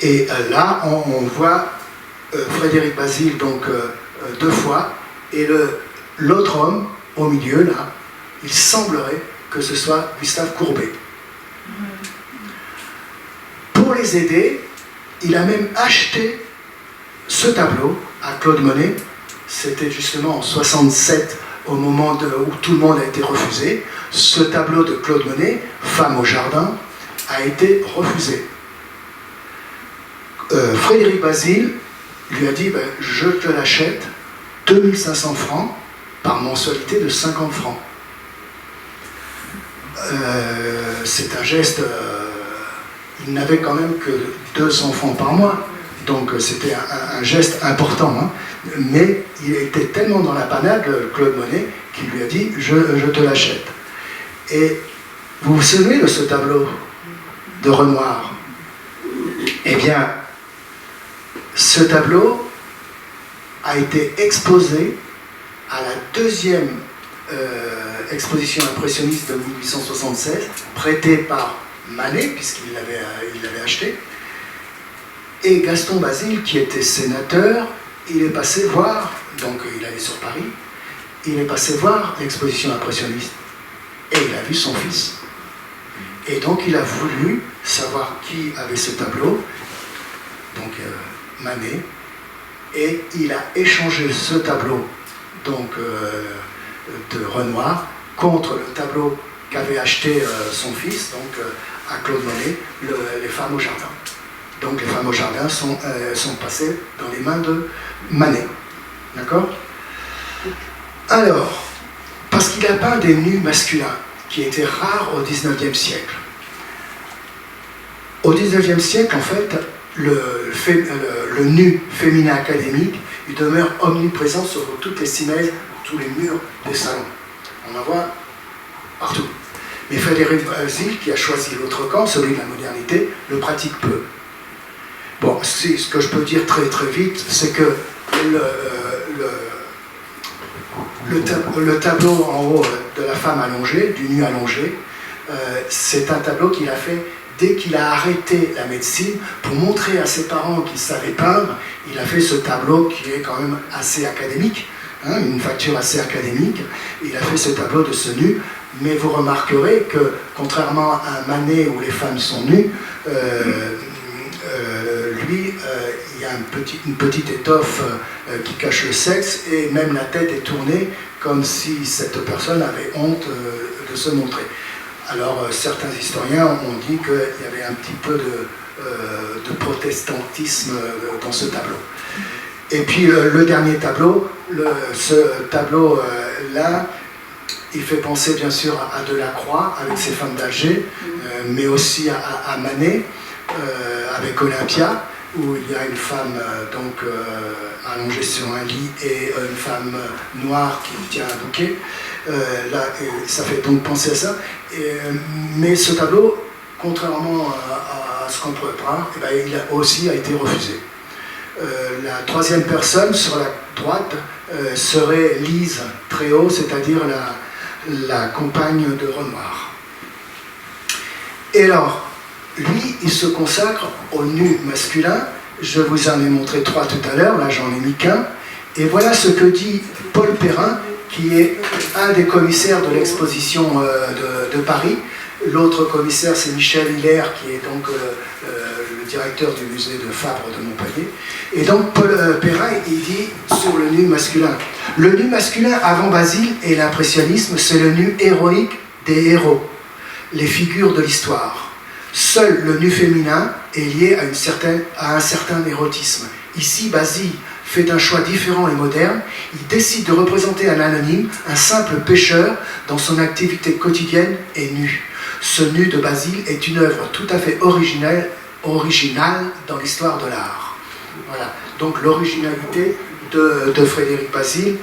Et là, on voit Frédéric Bazille donc 2 fois, et l'autre homme au milieu, là, il semblerait que ce soit Gustave Courbet. Pour les aider, il a même acheté ce tableau à Claude Monet. C'était justement en 67, au moment où tout le monde a été refusé. Ce tableau de Claude Monet, Femme au jardin, a été refusé. Frédéric Bazille lui a dit je te l'achète 2500 francs par mensualité de 50 francs. C'est un geste, il n'avait quand même que 200 francs par mois, donc c'était un geste important, hein. Mais il était tellement dans la panade, Claude Monet, qu'il lui a dit je te l'achète. Et vous vous souvenez de ce tableau de Renoir? Eh bien, ce tableau a été exposé à la 2e exposition impressionniste de 1876, prêtée par Manet, puisqu'il l'avait acheté. Et Gaston Bazille, qui était sénateur, il est passé voir, donc il allait sur Paris, il est passé voir l'exposition impressionniste. Et il a vu son fils. Et donc il a voulu savoir qui avait ce tableau, donc Manet, et il a échangé ce tableau donc, de Renoir contre le tableau qu'avait acheté son fils, donc à Claude Monet, Les Femmes au jardin. Donc Les Femmes au jardin sont passées dans les mains de Manet. D'accord? Alors, parce qu'il a peint des nus masculins qui étaient rares au XIXe siècle. Au XIXe siècle, en fait, le nu féminin académique, il demeure omniprésent sur toutes les simèses, tous les murs des salons. On en voit partout. Mais Frédéric Bazille, qui a choisi l'autre camp, celui de la modernité, le pratique peu. Bon, ce que je peux dire très très vite, c'est que le tableau en haut de la femme allongée, du nu allongé, c'est un tableau qu'il a fait dès qu'il a arrêté la médecine pour montrer à ses parents qu'il savait peindre. Il a fait ce tableau qui est quand même assez académique, hein, une facture assez académique. Il a fait ce tableau de ce nu, mais vous remarquerez que contrairement à Manet où les femmes sont nues, lui, il y a une petite étoffe qui cache le sexe, et même la tête est tournée comme si cette personne avait honte de se montrer. Alors certains historiens ont dit qu'il y avait un petit peu de protestantisme dans ce tableau. Et puis le dernier tableau, ce tableau-là, il fait penser bien sûr à Delacroix avec ses femmes d'Alger, mais aussi à Manet avec Olympia, où il y a une femme allongée sur un lit et une femme noire qui tient un bouquet. Là, ça fait donc penser à ça. Mais ce tableau, contrairement à ce qu'on pourrait croire, il a aussi été refusé. La troisième personne sur la droite serait Lise Tréhaut, c'est-à-dire la compagne de Renoir. Et alors, lui, il se consacre au nu masculin. Je vous en ai montré 3 tout à l'heure, là j'en ai mis qu'un. Et voilà ce que dit Paul Perrin, qui est un des commissaires de l'exposition de Paris. L'autre commissaire, c'est Michel Hilaire, qui est donc le directeur du musée de Fabre de Montpellier. Et donc Paul Perrin, il dit sur le nu masculin. Le nu masculin avant Basile et l'impressionnisme, c'est le nu héroïque des héros, les figures de l'histoire. Seul le nu féminin est lié à un certain érotisme. Ici, Basile fait un choix différent et moderne. Il décide de représenter un anonyme, un simple pêcheur, dans son activité quotidienne et nu. Ce nu de Basile est une œuvre tout à fait originale dans l'histoire de l'art. Voilà. Donc l'originalité de Frédéric Basile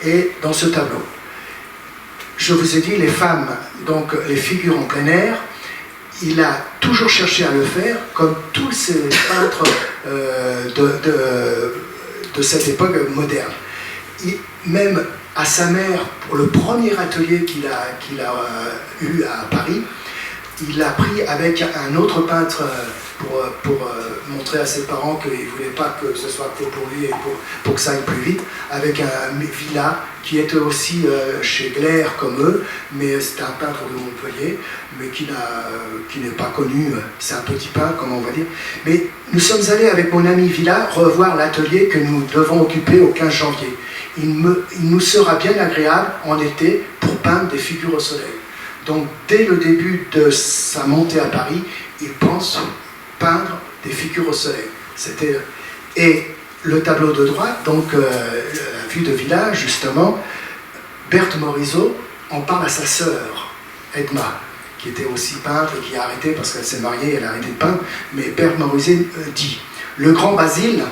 est dans ce tableau. Je vous ai dit, les femmes, donc les figures en plein air, il a toujours cherché à le faire, comme tous ces peintres de cette époque moderne. Même à sa mère, pour le premier atelier qu'il a eu à Paris, il l'a pris avec un autre peintre pour montrer à ses parents qu'il ne voulait pas que ce soit fait pour lui et pour que ça aille plus vite, avec un Villa qui était aussi chez Glaire comme eux, mais c'est un peintre de Montpellier, mais qui n'est pas connu, c'est un petit peintre, comme on va dire. Mais nous sommes allés avec mon ami Villa revoir l'atelier que nous devons occuper au 15 janvier. Il nous sera bien agréable en été pour peindre des figures au soleil. Donc dès le début de sa montée à Paris, il pense peindre des figures au soleil. Et le tableau de droite, donc la vue de village, justement, Berthe Morisot en parle à sa sœur, Edma, qui était aussi peintre et qui a arrêté parce qu'elle s'est mariée, elle a arrêté de peindre. Mais Berthe Morisot dit « Le grand Basile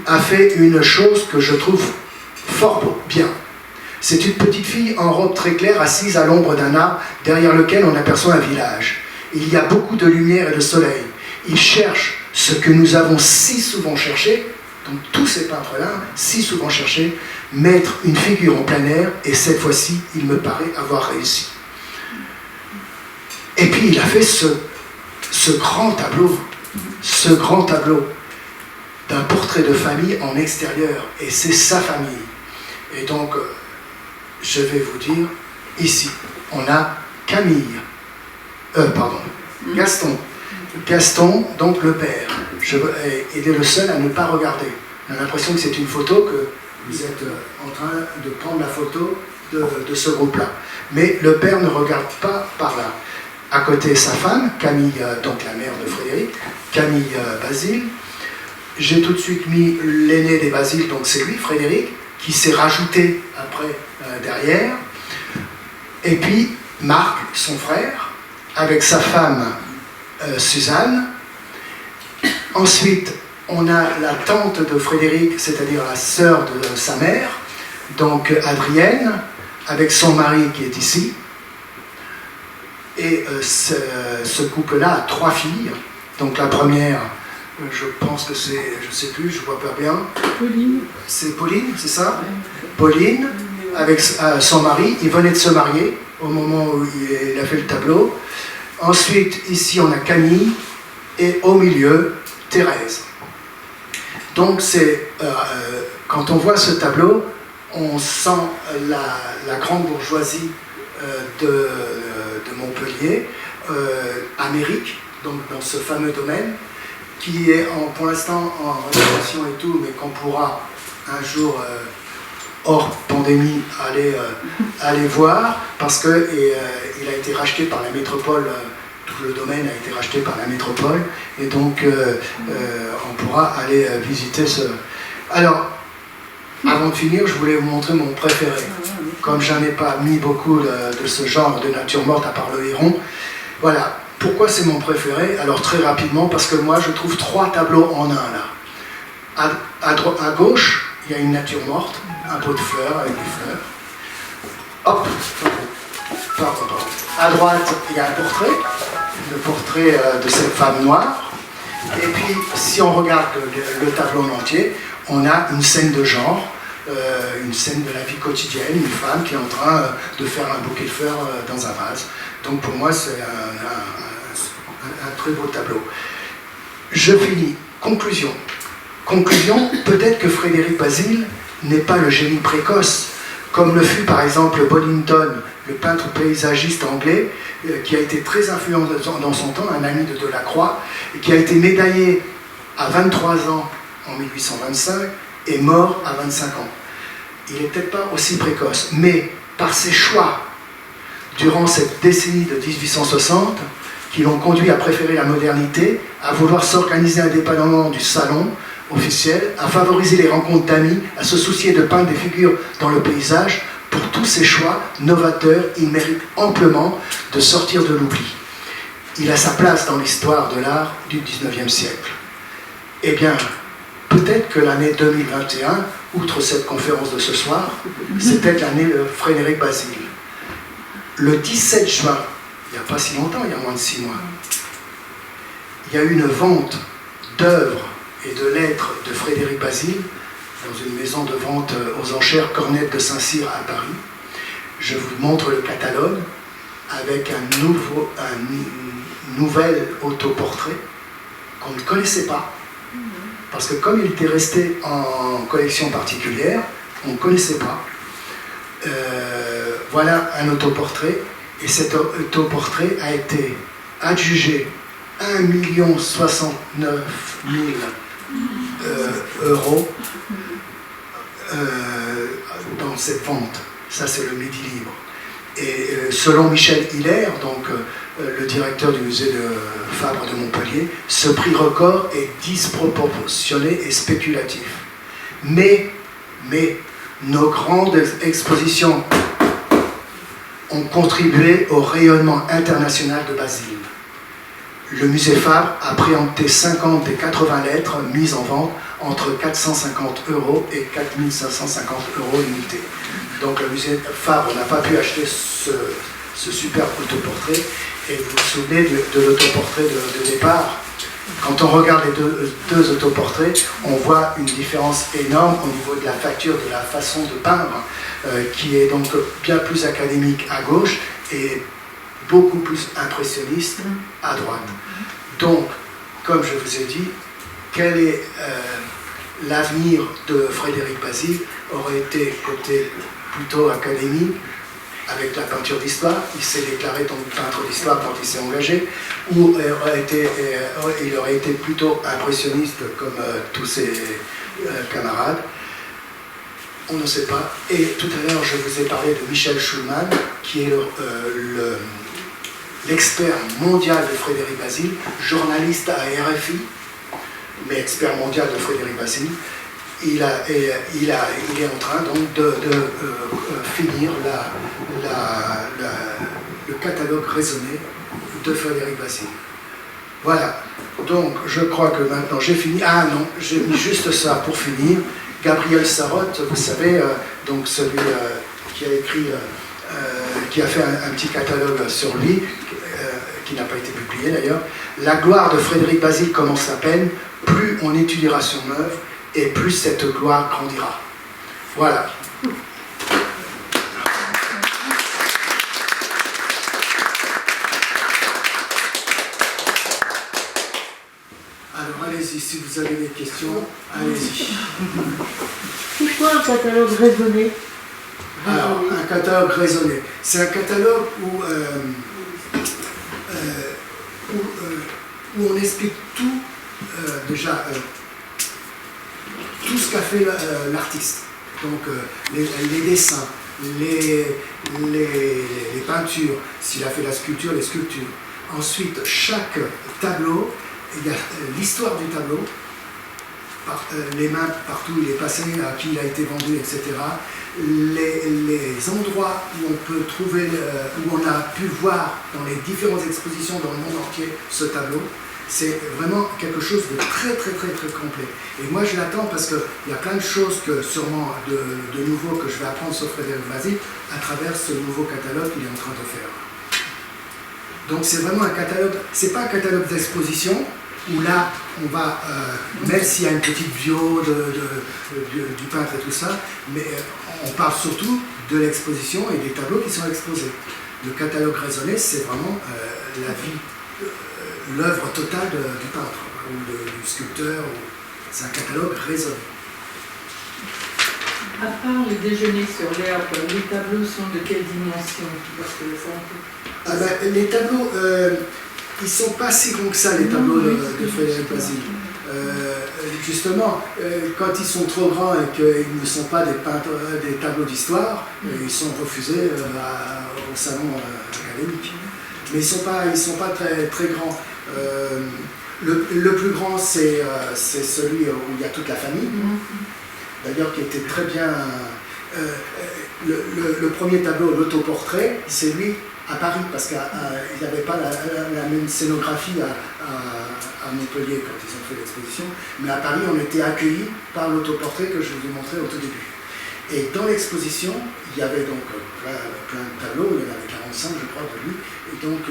a fait une chose que je trouve fort bien. C'est une petite fille en robe très claire assise à l'ombre d'un arbre derrière lequel on aperçoit un village. Il y a beaucoup de lumière et de soleil. Il cherche ce que nous avons si souvent cherché, donc tous ces peintres-là, si souvent cherché, mettre une figure en plein air, et cette fois-ci, il me paraît avoir réussi. » Et puis il a fait ce grand tableau d'un portrait de famille en extérieur, et c'est sa famille. Et donc, je vais vous dire, ici, on a Gaston. Gaston, donc le père. Il est le seul à ne pas regarder. On a l'impression que c'est une photo, que vous êtes en train de prendre la photo de ce groupe-là. Mais le père ne regarde pas par là. À côté, sa femme, Camille, donc la mère de Frédéric, Camille Basile. J'ai tout de suite mis l'aîné des Basile, donc c'est lui, Frédéric, qui s'est rajouté après derrière. Et puis Marc, son frère, avec sa femme Suzanne. Ensuite, on a la tante de Frédéric, c'est-à-dire la sœur de sa mère, donc Adrienne, avec son mari qui est ici. Et ce couple-là a 3 filles. Donc la première, je pense que c'est, je ne sais plus, je ne vois pas bien. Pauline. C'est Pauline, c'est ça? Pauline, avec son mari, il venait de se marier au moment où il a fait le tableau. Ensuite, ici, on a Camille, et au milieu, Thérèse. Donc, quand on voit ce tableau, on sent la grande bourgeoisie de Montpellier, Amérique, donc dans ce fameux domaine, qui est pour l'instant en rénovation et tout, mais qu'on pourra un jour, hors pandémie, aller voir, parce qu'il a été racheté par la métropole, tout le domaine a été racheté par la métropole, et donc on pourra aller visiter ce... Alors, avant de finir, je voulais vous montrer mon préféré. Comme j'en ai pas mis beaucoup de ce genre de nature morte, à part le héron, voilà. Pourquoi c'est mon préféré? Alors très rapidement, parce que moi je trouve 3 tableaux en un là. À gauche, il y a une nature morte, un pot de fleurs avec des fleurs. Hop, à droite, il y a un portrait, le portrait de cette femme noire. Et puis, si on regarde le tableau en entier, on a une scène de genre, une scène de la vie quotidienne, une femme qui est en train de faire un bouquet de fleurs dans un vase. Donc pour moi, c'est un très beau tableau. Je finis. Conclusion. Conclusion, peut-être que Frédéric Basile n'est pas le génie précoce, comme le fut par exemple Bollington le peintre paysagiste anglais, qui a été très influent dans son temps, un ami de Delacroix, et qui a été médaillé à 23 ans en 1825 et mort à 25 ans. Il n'est peut-être pas aussi précoce, mais par ses choix durant cette décennie de 1860, qui l'ont conduit à préférer la modernité, à vouloir s'organiser indépendamment du salon officiel, à favoriser les rencontres d'amis, à se soucier de peindre des figures dans le paysage. Pour tous ces choix novateurs, il mérite amplement de sortir de l'oubli. Il a sa place dans l'histoire de l'art du XIXe siècle. Eh bien, peut-être que l'année 2021, outre cette conférence de ce soir, c'est peut-être l'année de Frédéric Bazille. Le 17 juin, il n'y a pas si longtemps, il y a moins de 6 mois, il y a eu une vente d'œuvres et de lettres de Frédéric Bazille dans une maison de vente aux enchères Cornette de Saint-Cyr à Paris. Je vous montre le catalogue avec un nouvel autoportrait qu'on ne connaissait pas. Parce que comme il était resté en collection particulière, on ne connaissait pas. Voilà un autoportrait. Et cet autoportrait a été adjugé 1 069 000 euros dans cette vente. Ça, c'est le Midi Libre. Et selon Michel Hilaire, donc le directeur du musée de Fabre de Montpellier, ce prix record est disproportionné et spéculatif. Mais nos grandes expositions ont contribué au rayonnement international de Bazille. Le musée Fabre a préempté 50 des 80 lettres mises en vente entre 450 € et 4 550 € unité. Donc le musée Fabre n'a pas pu acheter ce superbe autoportrait. Et vous vous souvenez de l'autoportrait de départ. Quand on regarde les deux autoportraits, on voit une différence énorme au niveau de la facture, de la façon de peindre, qui est donc bien plus académique à gauche et beaucoup plus impressionniste à droite. Donc, comme je vous ai dit, quel est l'avenir de Frédéric Bazille aurait été côté plutôt académique, avec la peinture d'histoire. Il s'est déclaré donc peintre d'histoire quand il s'est engagé, ou il aurait été plutôt impressionniste comme tous ses camarades. On ne sait pas. Et tout à l'heure, je vous ai parlé de Michel Schulman, qui est l'expert mondial de Frédéric Bazille, journaliste à RFI, mais expert mondial de Frédéric Bazille. Il est en train donc de finir le catalogue raisonné de Frédéric Bazille. Voilà, donc je crois que maintenant j'ai fini. Ah non, j'ai mis juste ça pour finir. Gabriel Sarotte, vous savez, donc celui qui a écrit, qui a fait un petit catalogue sur lui, qui n'a pas été publié d'ailleurs. La gloire de Frédéric Bazille commence à peine, plus on étudiera son œuvre, et plus cette gloire grandira. Voilà. Alors allez-y, si vous avez des questions, allez-y. Pourquoi un catalogue raisonné? Alors, un catalogue raisonné. C'est un catalogue où on explique tout, déjà, tout ce qu'a fait l'artiste. Donc les dessins, les peintures, s'il a fait la sculpture, les sculptures. Ensuite, chaque tableau, il y a l'histoire du tableau, les mains partout où il est passé, à qui il a été vendu, etc. Les endroits où on peut trouver, où on a pu voir dans les différentes expositions dans le monde entier ce tableau. C'est vraiment quelque chose de très complet. Et moi je l'attends parce qu'il y a plein de choses sûrement de nouveau que je vais apprendre sur Frédéric Bazille à travers ce nouveau catalogue qu'il est en train de faire. Donc c'est vraiment un catalogue, c'est pas un catalogue d'exposition où là on va, même s'il y a une petite bio du peintre et tout ça, mais on parle surtout de l'exposition et des tableaux qui sont exposés. Le catalogue raisonné, c'est vraiment la vie, l'œuvre totale du peintre ou du sculpteur. C'est un catalogue raisonné. À part les déjeuners sur l'herbe, les tableaux sont de quelle dimension? Parce que les tableaux, ils ne sont pas si grands que ça, les tableaux de Frédéric Basile. Justement, quand ils sont trop grands et qu'ils ne sont pas des tableaux d'histoire, ils sont refusés au salon académique. Mais ils ne sont pas très, très grands. Le plus grand, c'est celui où il y a toute la famille. D'ailleurs, qui était très bien. Le premier tableau, l'autoportrait, c'est lui à Paris, parce qu'il n'y avait pas la même scénographie à Montpellier quand ils ont fait l'exposition. Mais à Paris, on était accueillis par l'autoportrait que je vous ai montré au tout début. Et dans l'exposition, il y avait donc plein de tableaux, il y en avait 45, je crois, de lui. Et donc,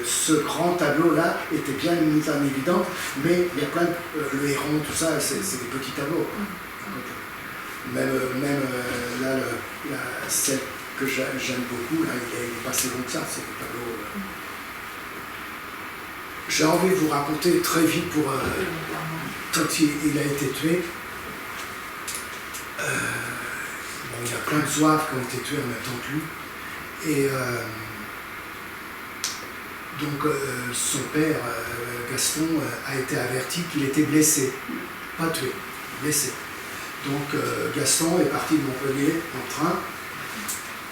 ce grand tableau-là était bien mis en évidence, mais il y a plein de. Le héron, tout ça, c'est des petits tableaux. Même là, celle que j'aime beaucoup, là, il n'est pas si long que ça, c'est le tableau. J'ai envie de vous raconter très vite quand il a été tué. Il y a plein de zouaves qui ont été tués en même temps que lui. Et donc son père, Gaston, a été averti qu'il était blessé. Pas tué, blessé. Donc Gaston est parti de Montpellier en train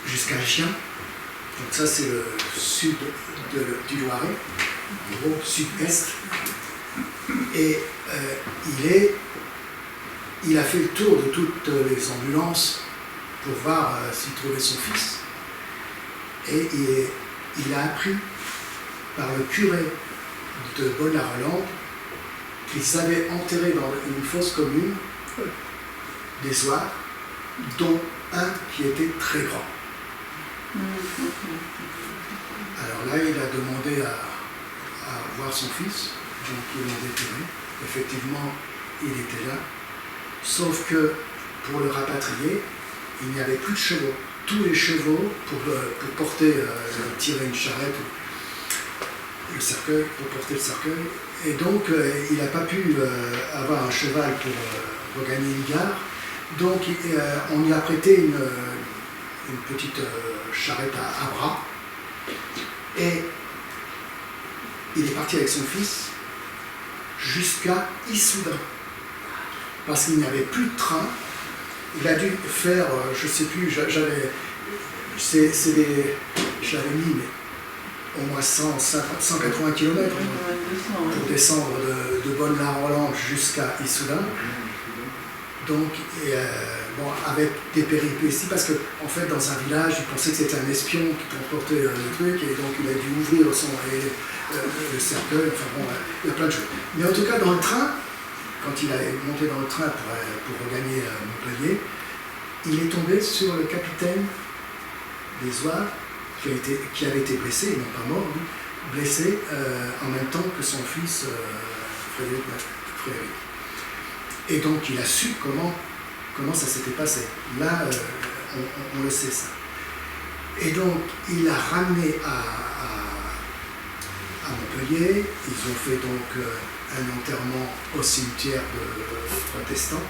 jusqu'à Gien. Donc ça c'est le sud du Loiret, en gros sud-est. Et il a fait le tour de toutes les ambulances pour voir s'il trouvait son fils. Et il a appris par le curé de Bonne-la-Rolande qu'ils avaient enterré dans une fosse commune des zouaves, dont un qui était très grand. Alors là, il a demandé à voir son fils, donc ils l'ont déterré. Effectivement, il était là. Sauf que pour le rapatrier, il n'y avait plus de chevaux. Tous les chevaux, pour tirer une charrette, le cercueil, pour porter le cercueil. Et donc, il n'a pas pu avoir un cheval pour regagner une gare. Donc, on lui a prêté une petite charrette à bras. Et il est parti avec son fils jusqu'à Issoudun. Parce qu'il n'y avait plus de train. Il a dû faire, je ne sais plus, j'avais mis au moins 180 km pour descendre de Bonne-la-Rolande jusqu'à Issoudun. Donc, avec des péripéties, parce qu'en fait, dans un village, il pensait que c'était un espion qui transportait le truc, et donc il a dû ouvrir le cercueil, enfin bon, il y a plein de choses. Mais en tout cas, dans le train, quand il est monté dans le train pour regagner Montpellier, il est tombé sur le capitaine des zouaves qui avait été blessé, il n'est pas mort, lui, blessé en même temps que son fils Frédéric. Et donc il a su comment ça s'était passé. Là, on le sait ça. Et donc il a ramené à Montpellier, ils ont fait donc un enterrement au cimetière de protestants.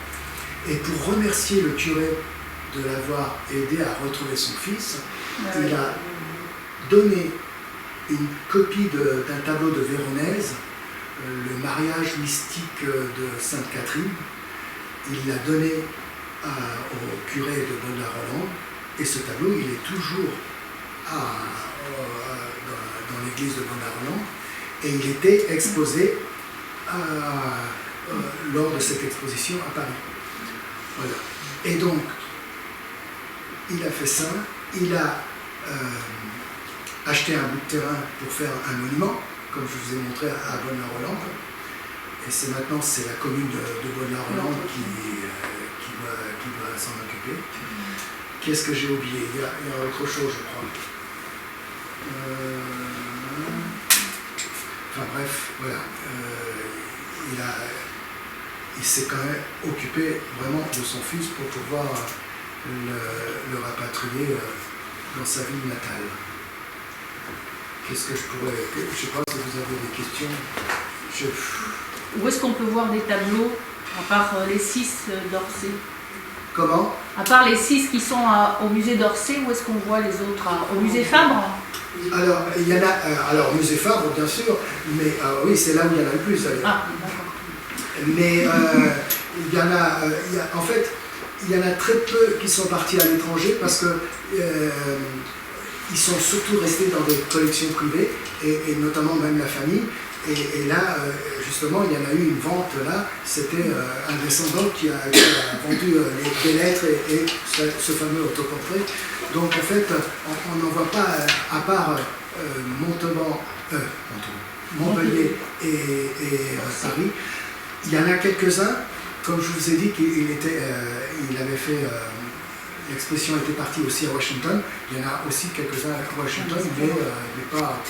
Et pour remercier le curé de l'avoir aidé à retrouver son fils, il a donné une copie d'un tableau de Véronèse, le mariage mystique de Sainte Catherine. Il l'a donné au curé de Bonne-la-Rolande, et ce tableau, il est toujours dans l'église de Bonne-la-Rolande, et il était exposé lors de cette exposition à Paris. Voilà. Et donc, il a fait ça, il a acheté un bout de terrain pour faire un monument, comme je vous ai montré à Bonne-la-Rolande. Et maintenant, c'est la commune de Bonne-la-Rolande qui doit s'en occuper. Qu'est-ce que j'ai oublié? Il y a autre chose, je crois. Enfin bref, voilà. Il s'est quand même occupé vraiment de son fils pour pouvoir le rapatrier dans sa ville natale. Qu'est-ce que je pourrais... Je ne sais pas si vous avez des questions. Où est-ce qu'on peut voir des tableaux, à part les 6 d'Orsay? Comment? À part les 6 qui sont au musée d'Orsay, où est-ce qu'on voit les autres? Au musée Fabre? Alors, il y en a, alors musée Fabre, bien sûr, mais oui, c'est là où il y en a le plus d'ailleurs. Ah, d'accord. Mais il y en a, en fait, il y en a très peu qui sont partis à l'étranger parce que ils sont surtout restés dans des collections privées et notamment même la famille. Et là, justement, il y en a eu une vente là. C'était un descendant qui a vendu des lettres et ce fameux autoportrait. Donc en fait, on n'en voit pas, à part Montpellier et Paris. Il y en a quelques-uns, comme je vous ai dit, il avait fait, l'exposition était partie aussi à Washington. Il y en a aussi quelques-uns à Washington, mais pas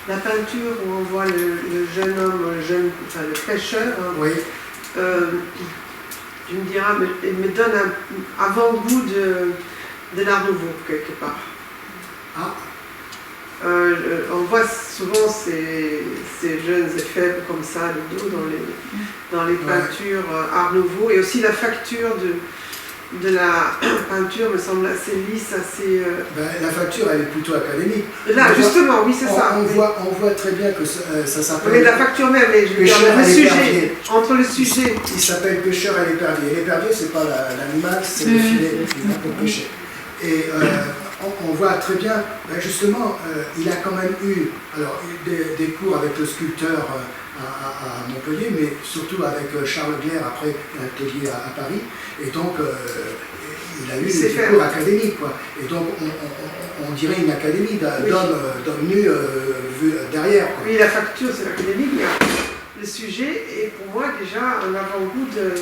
la peinture où on voit le jeune homme, enfin, le pêcheur, hein, oui. Tu me diras, il me donne un avant-goût de l'Art Nouveau, quelque part. Ah. On voit souvent ces jeunes et faibles comme ça, le dos, dans les peintures Art Nouveau, et aussi la facture de la peinture me semble assez lisse, assez... La facture, elle est plutôt académique. Là, justement, oui, c'est ça. On voit très bien que ça s'appelle... Mais la facture même, je veux dire, le sujet, entre le sujet... Il s'appelle Pêcheur et l'épervier. L'épervier, c'est pas l'animal, c'est le filet qu'il a pour pêcher. Et on voit très bien, justement, il a quand même eu des cours avec le sculpteur à Montpellier, mais surtout avec Charles Glaire après l'atelier à Paris. Et donc, il a eu des cours académiques, quoi. Et donc, on dirait une académie d'hommes nus vus derrière, quoi. Oui, la facture, c'est l'académique, mais le sujet est pour moi déjà un avant-goût de...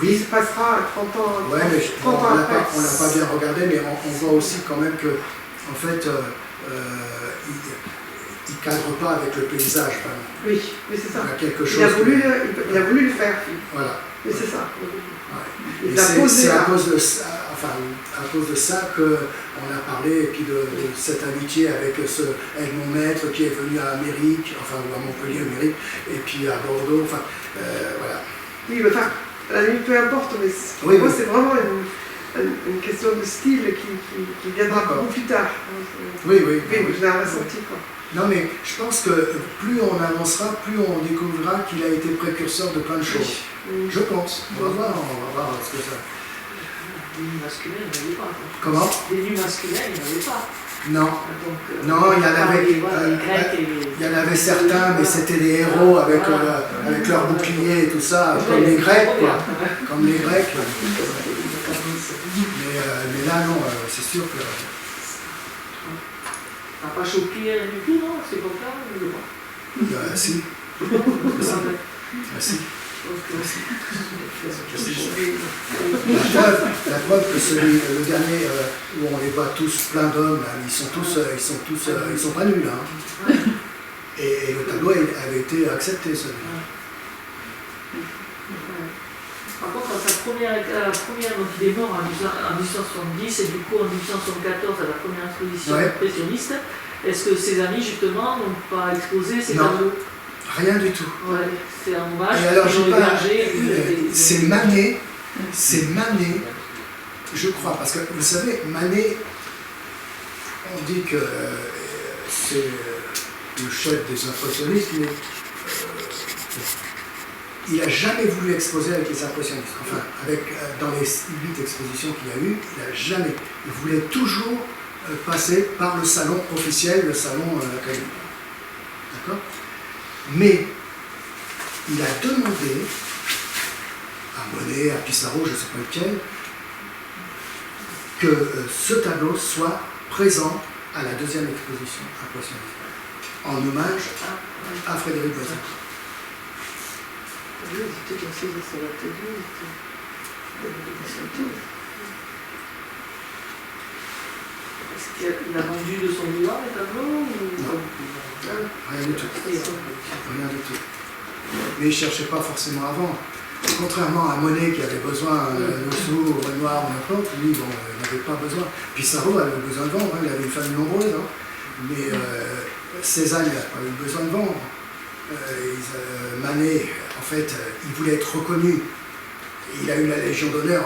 Oui. Il se passera 30 ans, ouais, mais 30 ans après. On l'a pas bien regardé, mais on voit aussi quand même que, en fait, il cadre pas avec le paysage. Oui, c'est ça. Il y a quelque chose. Il a voulu le faire. Voilà. Mais c'est ça. Ouais. Et c'est à cause de ça, qu'on a parlé, et puis de cette amitié avec ce Edmond Maître qui est venu à Amérique, enfin ou à Montpellier, Amérique, et puis à Bordeaux, enfin voilà. Oui, mais enfin, à la limite, peu importe, mais pour moi c'est vraiment une question de style qui viendra beaucoup plus tard. Oui, je l'ai ressenti, quoi. Non, mais je pense que plus on avancera, plus on découvrira qu'il a été précurseur de plein de choses. Oui. Je pense. On va voir ce que ça... Des nus masculins, il n'y en avait pas. Comment? Des nus masculins, il n'y en avait pas. Non. Donc, non, il y en avait, les Grecs et il y en avait certains, mais c'était des héros avec leurs boucliers et tout ça, comme les Grecs, quoi. Comme les Grecs. Mais là, non, c'est sûr que... Ça n'a pas choqué rien du tout, non? C'est comme ça, si. Si. La preuve que le dernier où on les voit tous plein d'hommes, ils sont pas nuls. Hein. Et le tableau avait été accepté, celui-là. Par contre, à sa première, donc il est mort en 1870 et du coup en 1874 à la première exposition impressionniste, est-ce que ses amis justement n'ont pas exposé ces tableaux? Rien du tout. Ouais, c'est un hommage. Et alors, c'est Manet, je crois, parce que vous savez, Manet, on dit que c'est le chef des impressionnistes, mais il n'a jamais voulu exposer avec les impressionnistes. Enfin, dans les 8 expositions qu'il y a eu, il n'a jamais. Il voulait toujours passer par le salon officiel, le salon académique. D'accord? Mais il a demandé à Monet, à Pissarro, je ne sais pas lequel, que ce tableau soit présent à la deuxième exposition impressionniste, en hommage à Frédéric Bazin. Oui, il était assis sur la télé. Est-ce qu'il a vendu de son vivant les tableaux ou... Rien du tout. Rien du tout. Mais il ne cherchait pas forcément à vendre. Contrairement à Monet qui avait besoin de sous, Renoir ou n'importe, lui, bon, il n'avait pas besoin. Pissarro avait besoin de vendre, il avait une famille nombreuse. Hein. Mais Cézanne, il n'a pas eu besoin de vendre. Manet, en fait, il voulait être reconnu. Il a eu la Légion d'honneur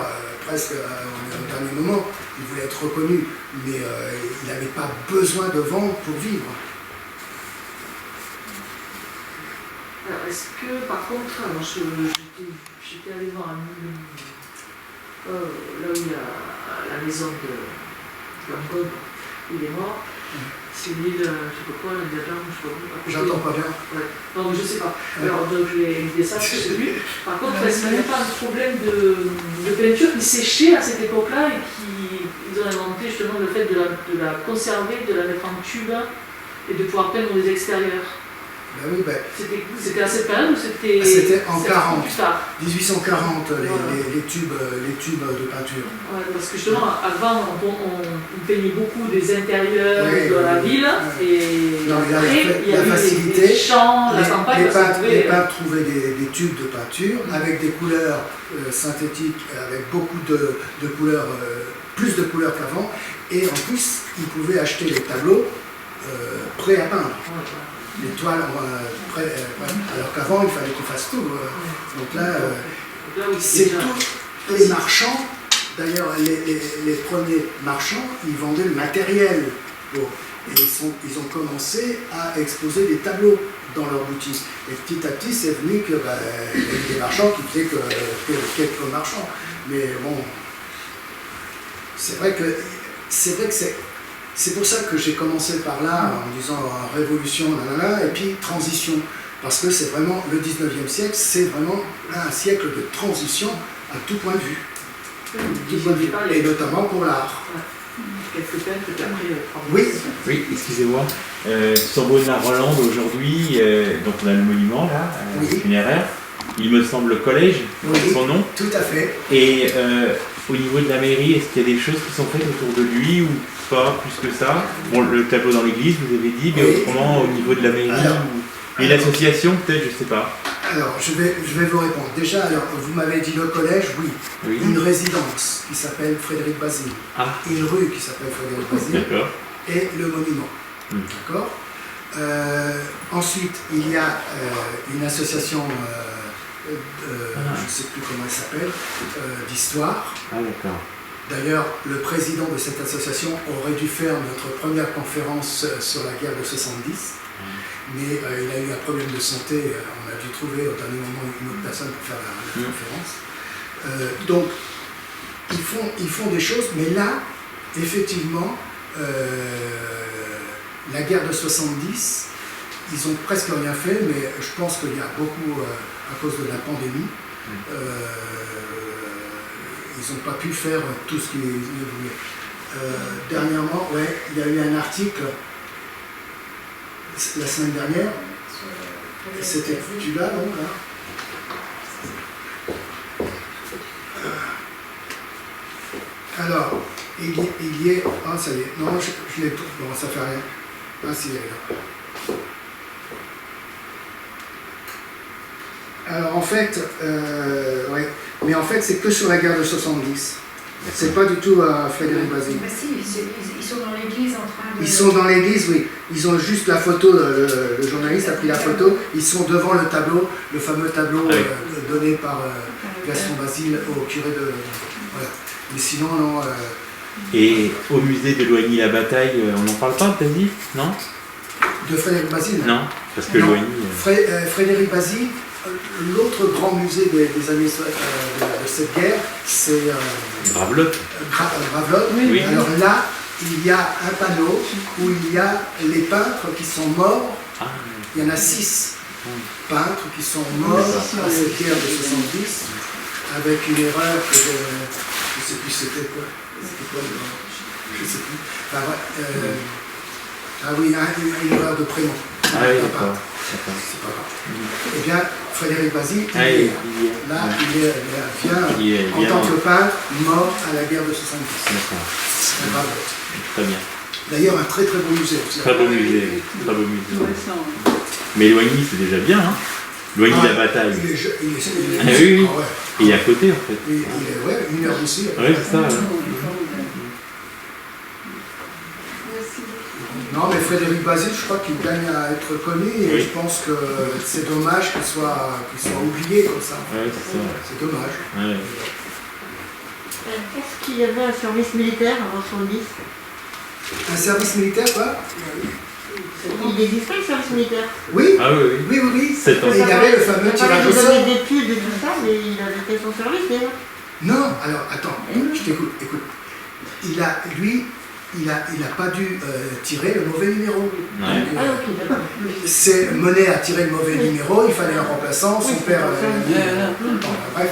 presque au dernier moment. Il voulait être reconnu, mais il n'avait pas besoin de vendre pour vivre. Alors, est-ce que, par contre, alors j'étais allé voir là où il y a la maison de Van Gogh, où il est mort. C'est l'île, je sais pas quoi, l'Indiana, je sais pas. J'entends pas bien. Ouais. Non, mais je sais pas. Alors, donc, je vais éviter ça, je sais plus. Par contre, est-ce qu'il n'y a pas un problème de peinture qui séchait à cette époque-là et qu'ils ont inventé justement le fait de la conserver, de la mettre en tube et de pouvoir peindre les extérieurs? Ben oui, ben, c'était à cette période ou c'était en 40, plus tard? 1840, les tubes de peinture. Ouais, parce que justement, avant, on peignait beaucoup des intérieurs de la ville, et non, après, il y la avait facilité, des champs, la campagne. Les peintres trouvaient des tubes de peinture avec des couleurs synthétiques, avec beaucoup de couleurs, plus de couleurs qu'avant, et en plus, ils pouvaient acheter les tableaux prêts à peindre. Les toiles alors qu'avant il fallait qu'on fasse tout. Donc là, c'est tous les marchands, d'ailleurs les premiers marchands, ils vendaient le matériel. Et ils ont commencé à exposer des tableaux dans leur boutique. Et petit à petit, c'est venu que il y avait des marchands qui faisaient que quelques marchands. Mais bon, c'est vrai que c'est pour ça que j'ai commencé par là, en disant révolution, nanana, et puis transition. Parce que c'est vraiment, le 19e siècle, c'est vraiment un siècle de transition à tout point de vue. Et notamment pour l'art. Quelques peintres que tu as pris. Oui, excusez-moi. Sorbonne-la-Rolande, aujourd'hui, donc on a le monument là, funéraire. Il me semble le collège, son nom. Tout à fait. Et au niveau de la mairie, est-ce qu'il y a des choses qui sont faites autour de lui ou pas plus que ça? Bon, le tableau dans l'église, vous avez dit, mais autrement au niveau de la mairie et l'association, peut-être, je sais pas. Alors, je vais vous répondre. Déjà, alors, vous m'avez dit le collège, oui. Une résidence qui s'appelle Frédéric Bazille. Une rue qui s'appelle Frédéric Bazille. D'accord. Et le monument. D'accord. Ensuite, il y a une association, je ne sais plus comment elle s'appelle, d'histoire. D'accord. D'ailleurs, le président de cette association aurait dû faire notre première conférence sur la guerre de 70. Mais il a eu un problème de santé, on a dû trouver au dernier moment une autre personne pour faire la conférence. Donc, ils font des choses, mais là, effectivement, la guerre de 70, ils ont presque rien fait, mais je pense qu'il y a beaucoup, à cause de la pandémie, ils n'ont pas pu faire tout ce qu'ils voulaient. Dernièrement, il y a eu un article la semaine dernière, c'était tu l'as donc là. Alors, il y est. Ah, ça y est. Non, je l'ai tout. Bon, ça fait rien. Ah, si, elle est là. Alors, en fait, mais en fait, c'est que sur la guerre de 70. C'est pas du tout à Frédéric Bazille. Bah si, ils sont dans l'église en train de... Ils sont dans l'église, oui. Ils ont juste la photo, le journaliste a pris la photo. Ils sont devant le tableau, le fameux tableau donné par Gaston Basile au curé de... Voilà. Mais sinon, non... Et au musée de Loigny-la-Bataille, on n'en parle pas, t'as dit? Non? De Frédéric Bazille? Non, parce que Loigny... Frédéric Bazille, l'autre grand musée des années de cette guerre, c'est Gravelotte. Gravelotte. Oui. Alors là, il y a un panneau où il y a les peintres qui sont morts. Il y en a 6 peintres qui sont morts à cette guerre de 70 avec une erreur que je ne sais plus c'était quoi. Je ne sais plus. Enfin, ah oui, une erreur de prénom. Ah oui, d'accord. C'est pas grave. Eh bien, Frédéric Bazille, il vient en tant que peintre mort à la guerre de 70. D'accord. Très bien. D'ailleurs, un très très beau musée. Très beau musée. Très beau musée. Mais Loigny, c'est déjà bien, hein. Loigny-la-Bataille. Oui. Et il est à côté, en fait. Il est, une heure d'ici. Oui, c'est ça. aussi. Non, mais Frédéric Basile, je crois qu'il gagne à être connu et Oui. je pense que c'est dommage qu'il soit oublié comme ça. Ouais, c'est ça. C'est dommage. Ouais. Est-ce qu'il y avait un service militaire avant 70? Un service militaire, quoi? Il existait le service militaire. Oui, Ah oui, oui. oui, oui, oui. 7 ans. Et il y avait le fameux tirage au Il sort. avait des d'études et tout ça, mais il avait fait son service déjà. Non, alors attends, je t'écoute, écoute. Il a pas dû tirer le mauvais numéro. Ouais. Donc, Ah ok, d'accord. c'est mené à tirer le mauvais numéro, il fallait un remplaçant, son Oui, père. c'est ça. Bon, bref,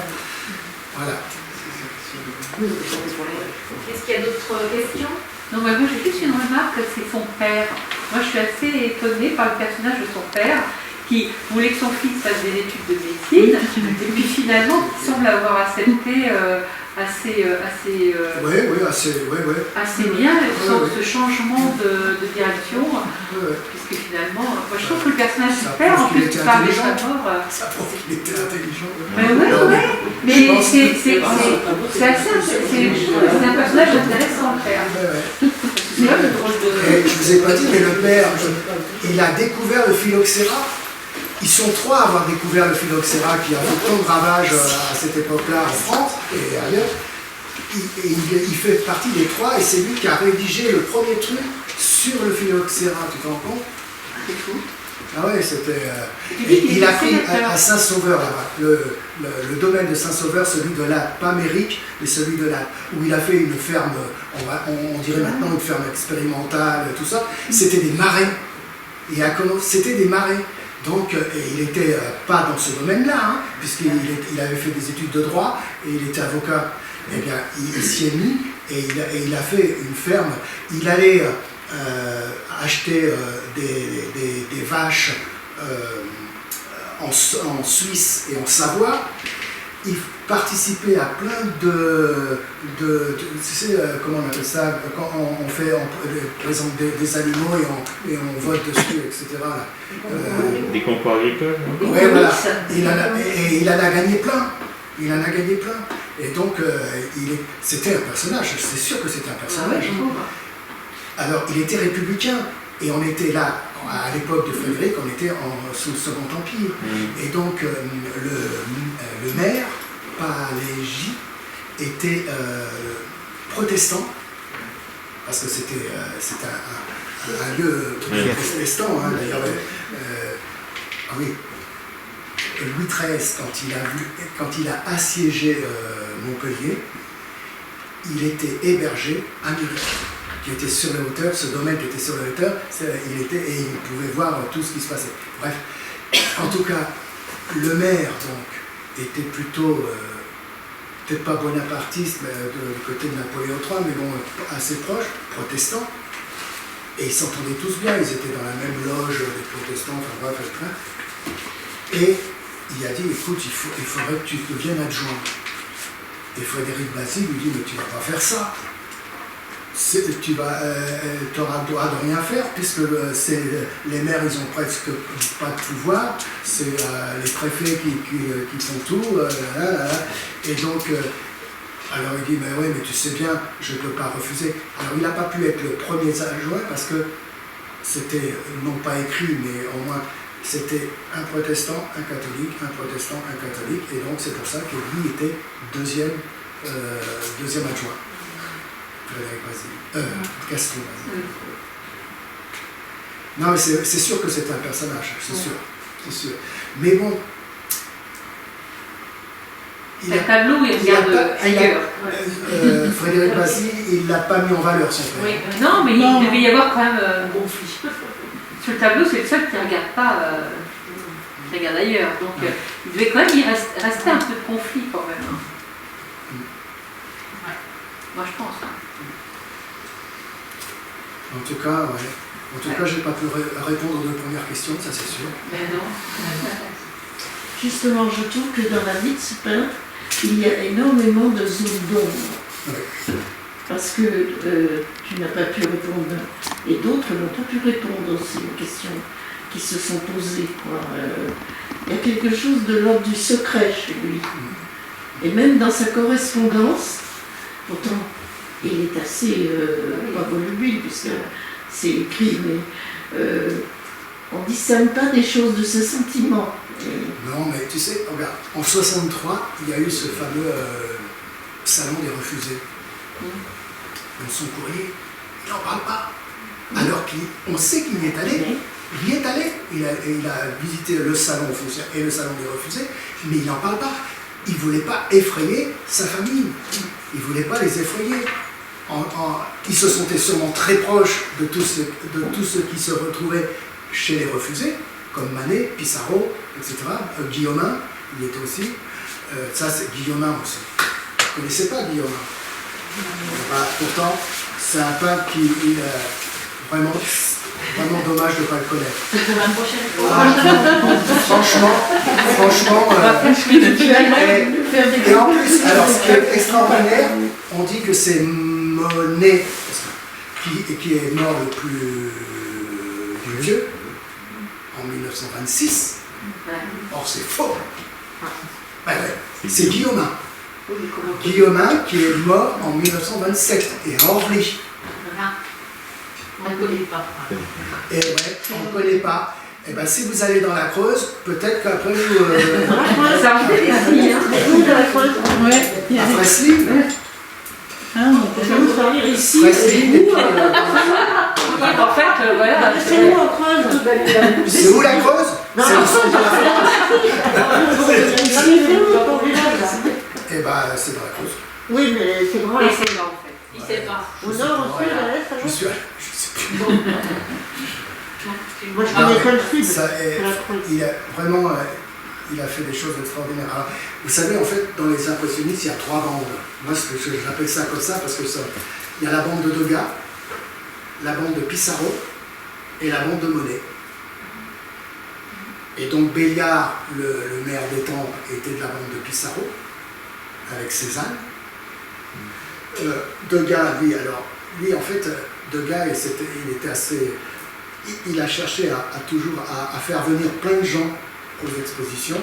voilà. Est-ce qu'il y a d'autres questions? Non, moi j'ai juste une remarque, c'est son père. Moi je suis assez étonnée par le personnage de son père qui voulait que son fils fasse des études de médecine et puis finalement il semble avoir accepté assez bien ce changement de direction puisque finalement, moi je trouve que le personnage du père en plus qui parle de sa mort. Ça prouve qu'il était intelligent. Mais oui, mais c'est un personnage intéressant le père. C'est vrai le drôle de. Et je vous ai pas dit, mais le père, il a découvert le phylloxéra. Ils sont trois à avoir découvert le phylloxéra qui a fait tant de ravages à cette époque-là en France et ailleurs. Il fait partie des trois et c'est lui qui a rédigé le premier truc sur le phylloxéra, tu te rends compte? C'est fou. Ah ouais, c'était. Il a pris à Saint-Sauveur là-bas, le domaine de Saint-Sauveur, celui de l'Alpe, pas Méric, mais celui de l'Alpe, où il a fait une ferme, on dirait maintenant une ferme expérimentale, tout ça. C'était des marais. C'était des marais. Donc, il n'était pas dans ce domaine-là, hein, puisqu'il avait fait des études de droit et il était avocat. Eh bien, il s'y est mis et il a fait une ferme. Il allait acheter des vaches en Suisse et en Savoie. Il participait à plein de tu sais, comment on appelle ça, quand on présente des animaux et on vote dessus, etc. Là. Des concours agricoles. Oui, voilà. Il en a gagné plein. Il en a gagné plein. Et donc, c'était un personnage. C'est sûr que c'était un personnage. Alors, il était républicain. Et on était là, à l'époque de Frédéric, on était sous le Second Empire. Et donc, le maire, Palégy, était protestant, parce que c'était un lieu protestant, hein, d'ailleurs. Ah oui. Louis XIII, quand il a assiégé Montpellier, il était hébergé à Méric, qui était sur les hauteurs, ce domaine qui était sur les hauteurs, et il pouvait voir tout ce qui se passait. Bref, en tout cas, le maire donc était plutôt, peut-être pas bonapartiste, mais du côté de Napoléon III, mais bon, assez proche, protestant, et ils s'entendaient tous bien, ils étaient dans la même loge des protestants, enfin bref, et il a dit, écoute, il faudrait que tu deviennes adjoint. Et Frédéric Basile lui dit, mais tu ne vas pas faire ça. Tu auras le droit de rien faire, puisque les maires, ils ont presque pas de pouvoir. C'est les préfets qui font tout. Et donc, alors il dit, mais oui, mais tu sais bien, je ne peux pas refuser. Alors il n'a pas pu être le premier adjoint, parce que c'était, non pas écrit, mais au moins, c'était un protestant, un catholique, un protestant, un catholique, et donc c'est pour ça que lui était deuxième adjoint. Frédéric Basile. Gaston Basile. Non, mais c'est sûr que c'est un personnage, c'est sûr. Mais bon. Le tableau, il regarde Frédéric Basile, il ne l'a pas mis en valeur, son père. Oui, non, mais il devait y avoir quand même un conflit. Sur le tableau, c'est le seul qui ne regarde pas, qui regarde ailleurs. Donc, il devait quand même y rester un peu de conflit quand même. Ouais. Moi, je pense. En tout cas, ouais. En tout cas, j'ai pas pu répondre aux deux premières questions, ça c'est sûr. Mais non. Justement, je trouve que dans la vie de ce peintre, il y a énormément de zones d'ombre. Ouais. Parce que tu n'as pas pu répondre, et d'autres n'ont pas pu répondre aussi aux questions qui se sont posées. Il y a quelque chose de l'ordre du secret chez lui. Et même dans sa correspondance, pourtant, il est assez pas volubile, puisque c'est écrit, mais on ne discerne pas des choses de ses sentiments. Non, mais tu sais, regarde, en 63, il y a eu ce fameux salon des refusés. Dans son courrier, il n'en parle pas. Alors qu'on sait qu'il y est allé. Il y est allé. Il a visité le salon foncier et le salon des refusés, mais il n'en parle pas. Il ne voulait pas effrayer sa famille. Il ne voulait pas les effrayer. Ils se sentaient sûrement très proches de tous ceux qui se retrouvaient chez les refusés, comme Manet, Pissarro, etc. Guillaumin, il y était aussi. Ça, c'est Guillaumin aussi. Vous ne connaissez pas Guillaumin? Pourtant, c'est un peintre qui vraiment dommage de ne pas le connaître. La prochaine fois. Franchement, et en plus, alors ce qui est extraordinaire, on dit que c'est Monet qui est mort le plus vieux, en 1926. Or, c'est faux. C'est Guillaumin. Guillaumin qui est mort en 1927 et à Orly. On ne connaît pas. Et ouais, on ne connaît pas. Et bien si vous allez dans la Creuse, peut-être qu'après vous... Ça en fait des filles, hein. À Freslin. Ici, Freslin. En fait, voilà. C'est où en Creuse? C'est où la Creuse? C'est au centre de la France. Et ben c'est dans la Creuse. Oui, mais c'est grand. Et c'est là, en fait. Il sait pas. Au nord, au sud, à l'est, Je sais plus. Moi, je connais pas le sud. Il a vraiment il a fait des choses extraordinaires. Alors, vous savez, en fait, dans les impressionnistes, il y a 3 bandes. Moi, j'appelle ça comme ça parce que il y a la bande de Degas, la bande de Pissarro et la bande de Monet. Et donc Béliard, le maire d'Étampes, était de la bande de Pissarro, avec Cézanne. Degas, lui, en fait, Degas, il était assez... Il a cherché toujours à faire venir plein de gens aux expositions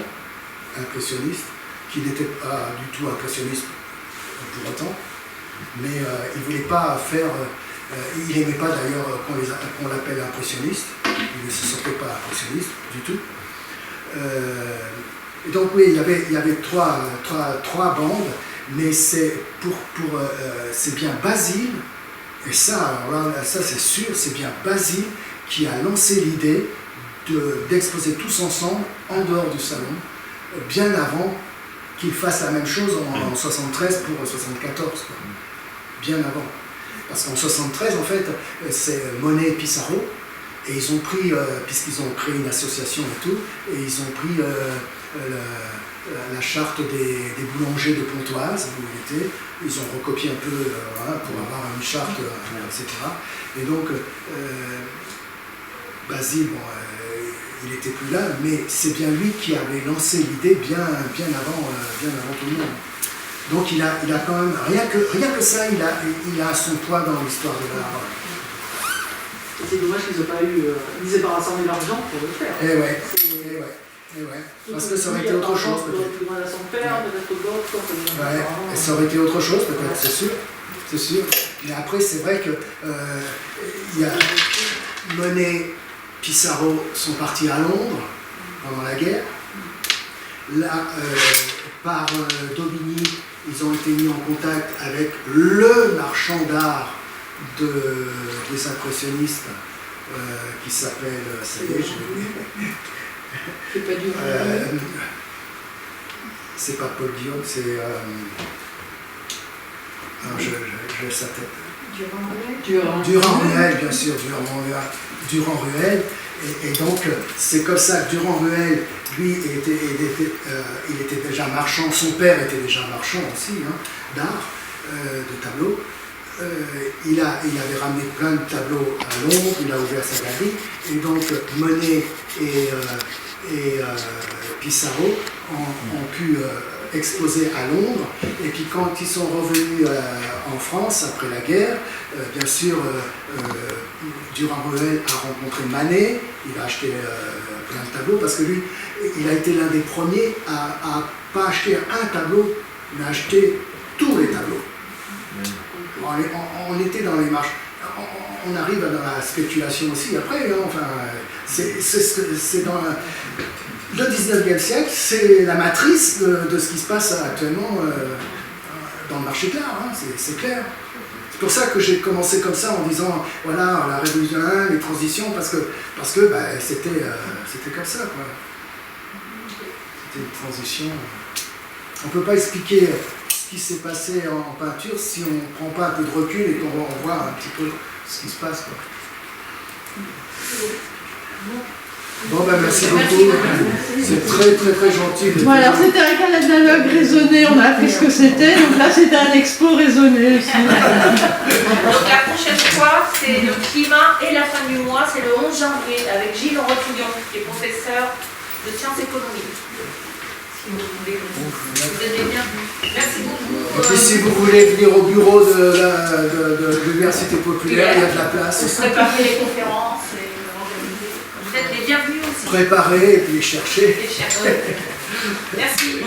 impressionnistes, qui n'étaient pas du tout impressionnistes pour autant, mais il ne voulait pas faire... il n'aimait pas d'ailleurs qu'on l'appelle impressionniste, il ne se sentait pas impressionniste du tout. Et donc oui, il y avait trois bandes, mais c'est c'est bien Basile, et ça, alors là, ça c'est sûr, c'est bien Basile qui a lancé l'idée d'exposer tous ensemble en dehors du salon, bien avant qu'ils fassent la même chose en 73 pour 74, quoi. Bien avant. Parce qu'en 73, en fait, c'est Monet et Pissarro, et ils ont pris, puisqu'ils ont créé une association et tout, et ils ont pris la charte des boulangers de Pontoise, où il était, ils ont recopié un peu voilà, pour avoir une charte, etc. Et donc, Basile, bon, il n'était plus là, mais c'est bien lui qui avait lancé l'idée bien avant tout le monde. Donc il a quand même, rien que ça, il a son poids dans l'histoire de l'art. C'est dommage qu'ils n'ont pas eu, ils n'aient pas rassemblé l'argent pour le faire. Eh ouais. Parce que ça aurait été autre chose peut-être. À son père, peut-être d'autres. Ouais, et ça aurait été autre chose peut-être, c'est sûr. Mais après, c'est vrai que il y a Monet, Pissarro sont partis à Londres pendant la guerre. Là, par Daubigny, ils ont été mis en contact avec le marchand d'art des impressionnistes qui s'appelle... ça y est, je l'ai oublié. C'est pas Paul Guillaume, c'est... alors je sa tête. Durand-Ruel, bien sûr, Durand-Ruel. Et donc, c'est comme ça que Durand-Ruel, lui, il était déjà marchand, son père était déjà marchand aussi, hein, d'art, de tableaux. Il avait ramené plein de tableaux à Londres, il a ouvert sa galerie, et donc Monet et Pissarro ont pu exposer à Londres, et puis quand ils sont revenus en France après la guerre, bien sûr Durand-Ruel a rencontré Manet, il a acheté plein de tableaux, parce que lui, il a été l'un des premiers à pas acheter un tableau, mais à acheter tous les tableaux. On était dans les marches. on arrive dans la spéculation aussi après. Hein, enfin, c'est dans le 19e siècle, c'est la matrice de ce qui se passe actuellement dans le marché de l'art, hein, c'est clair. C'est pour ça que j'ai commencé comme ça en disant, voilà, la révolution, les transitions, parce que bah, c'était comme ça, quoi. C'était une transition. On ne peut pas expliquer ce qui s'est passé en peinture si on ne prend pas un peu de recul et qu'on revoit un petit peu ce qui se passe, quoi. Bon, ben merci beaucoup. C'est très très très gentil. Voilà, c'était un dialogue raisonné, on a appris ce que c'était, donc là c'était un expo raisonné aussi. Donc la prochaine fois, c'est le climat et la fin du mois, c'est le 11 janvier, avec Gilles Rotouillon, qui est professeur de sciences économiques. Si vous voulez, vous êtes les bienvenus. Merci beaucoup. Et puis si vous voulez venir au bureau de l'Université populaire, il y a de la place. Vous préparez les conférences et organiser. Vous êtes les bienvenus aussi. Préparer et puis chercher. Et chercher. Merci.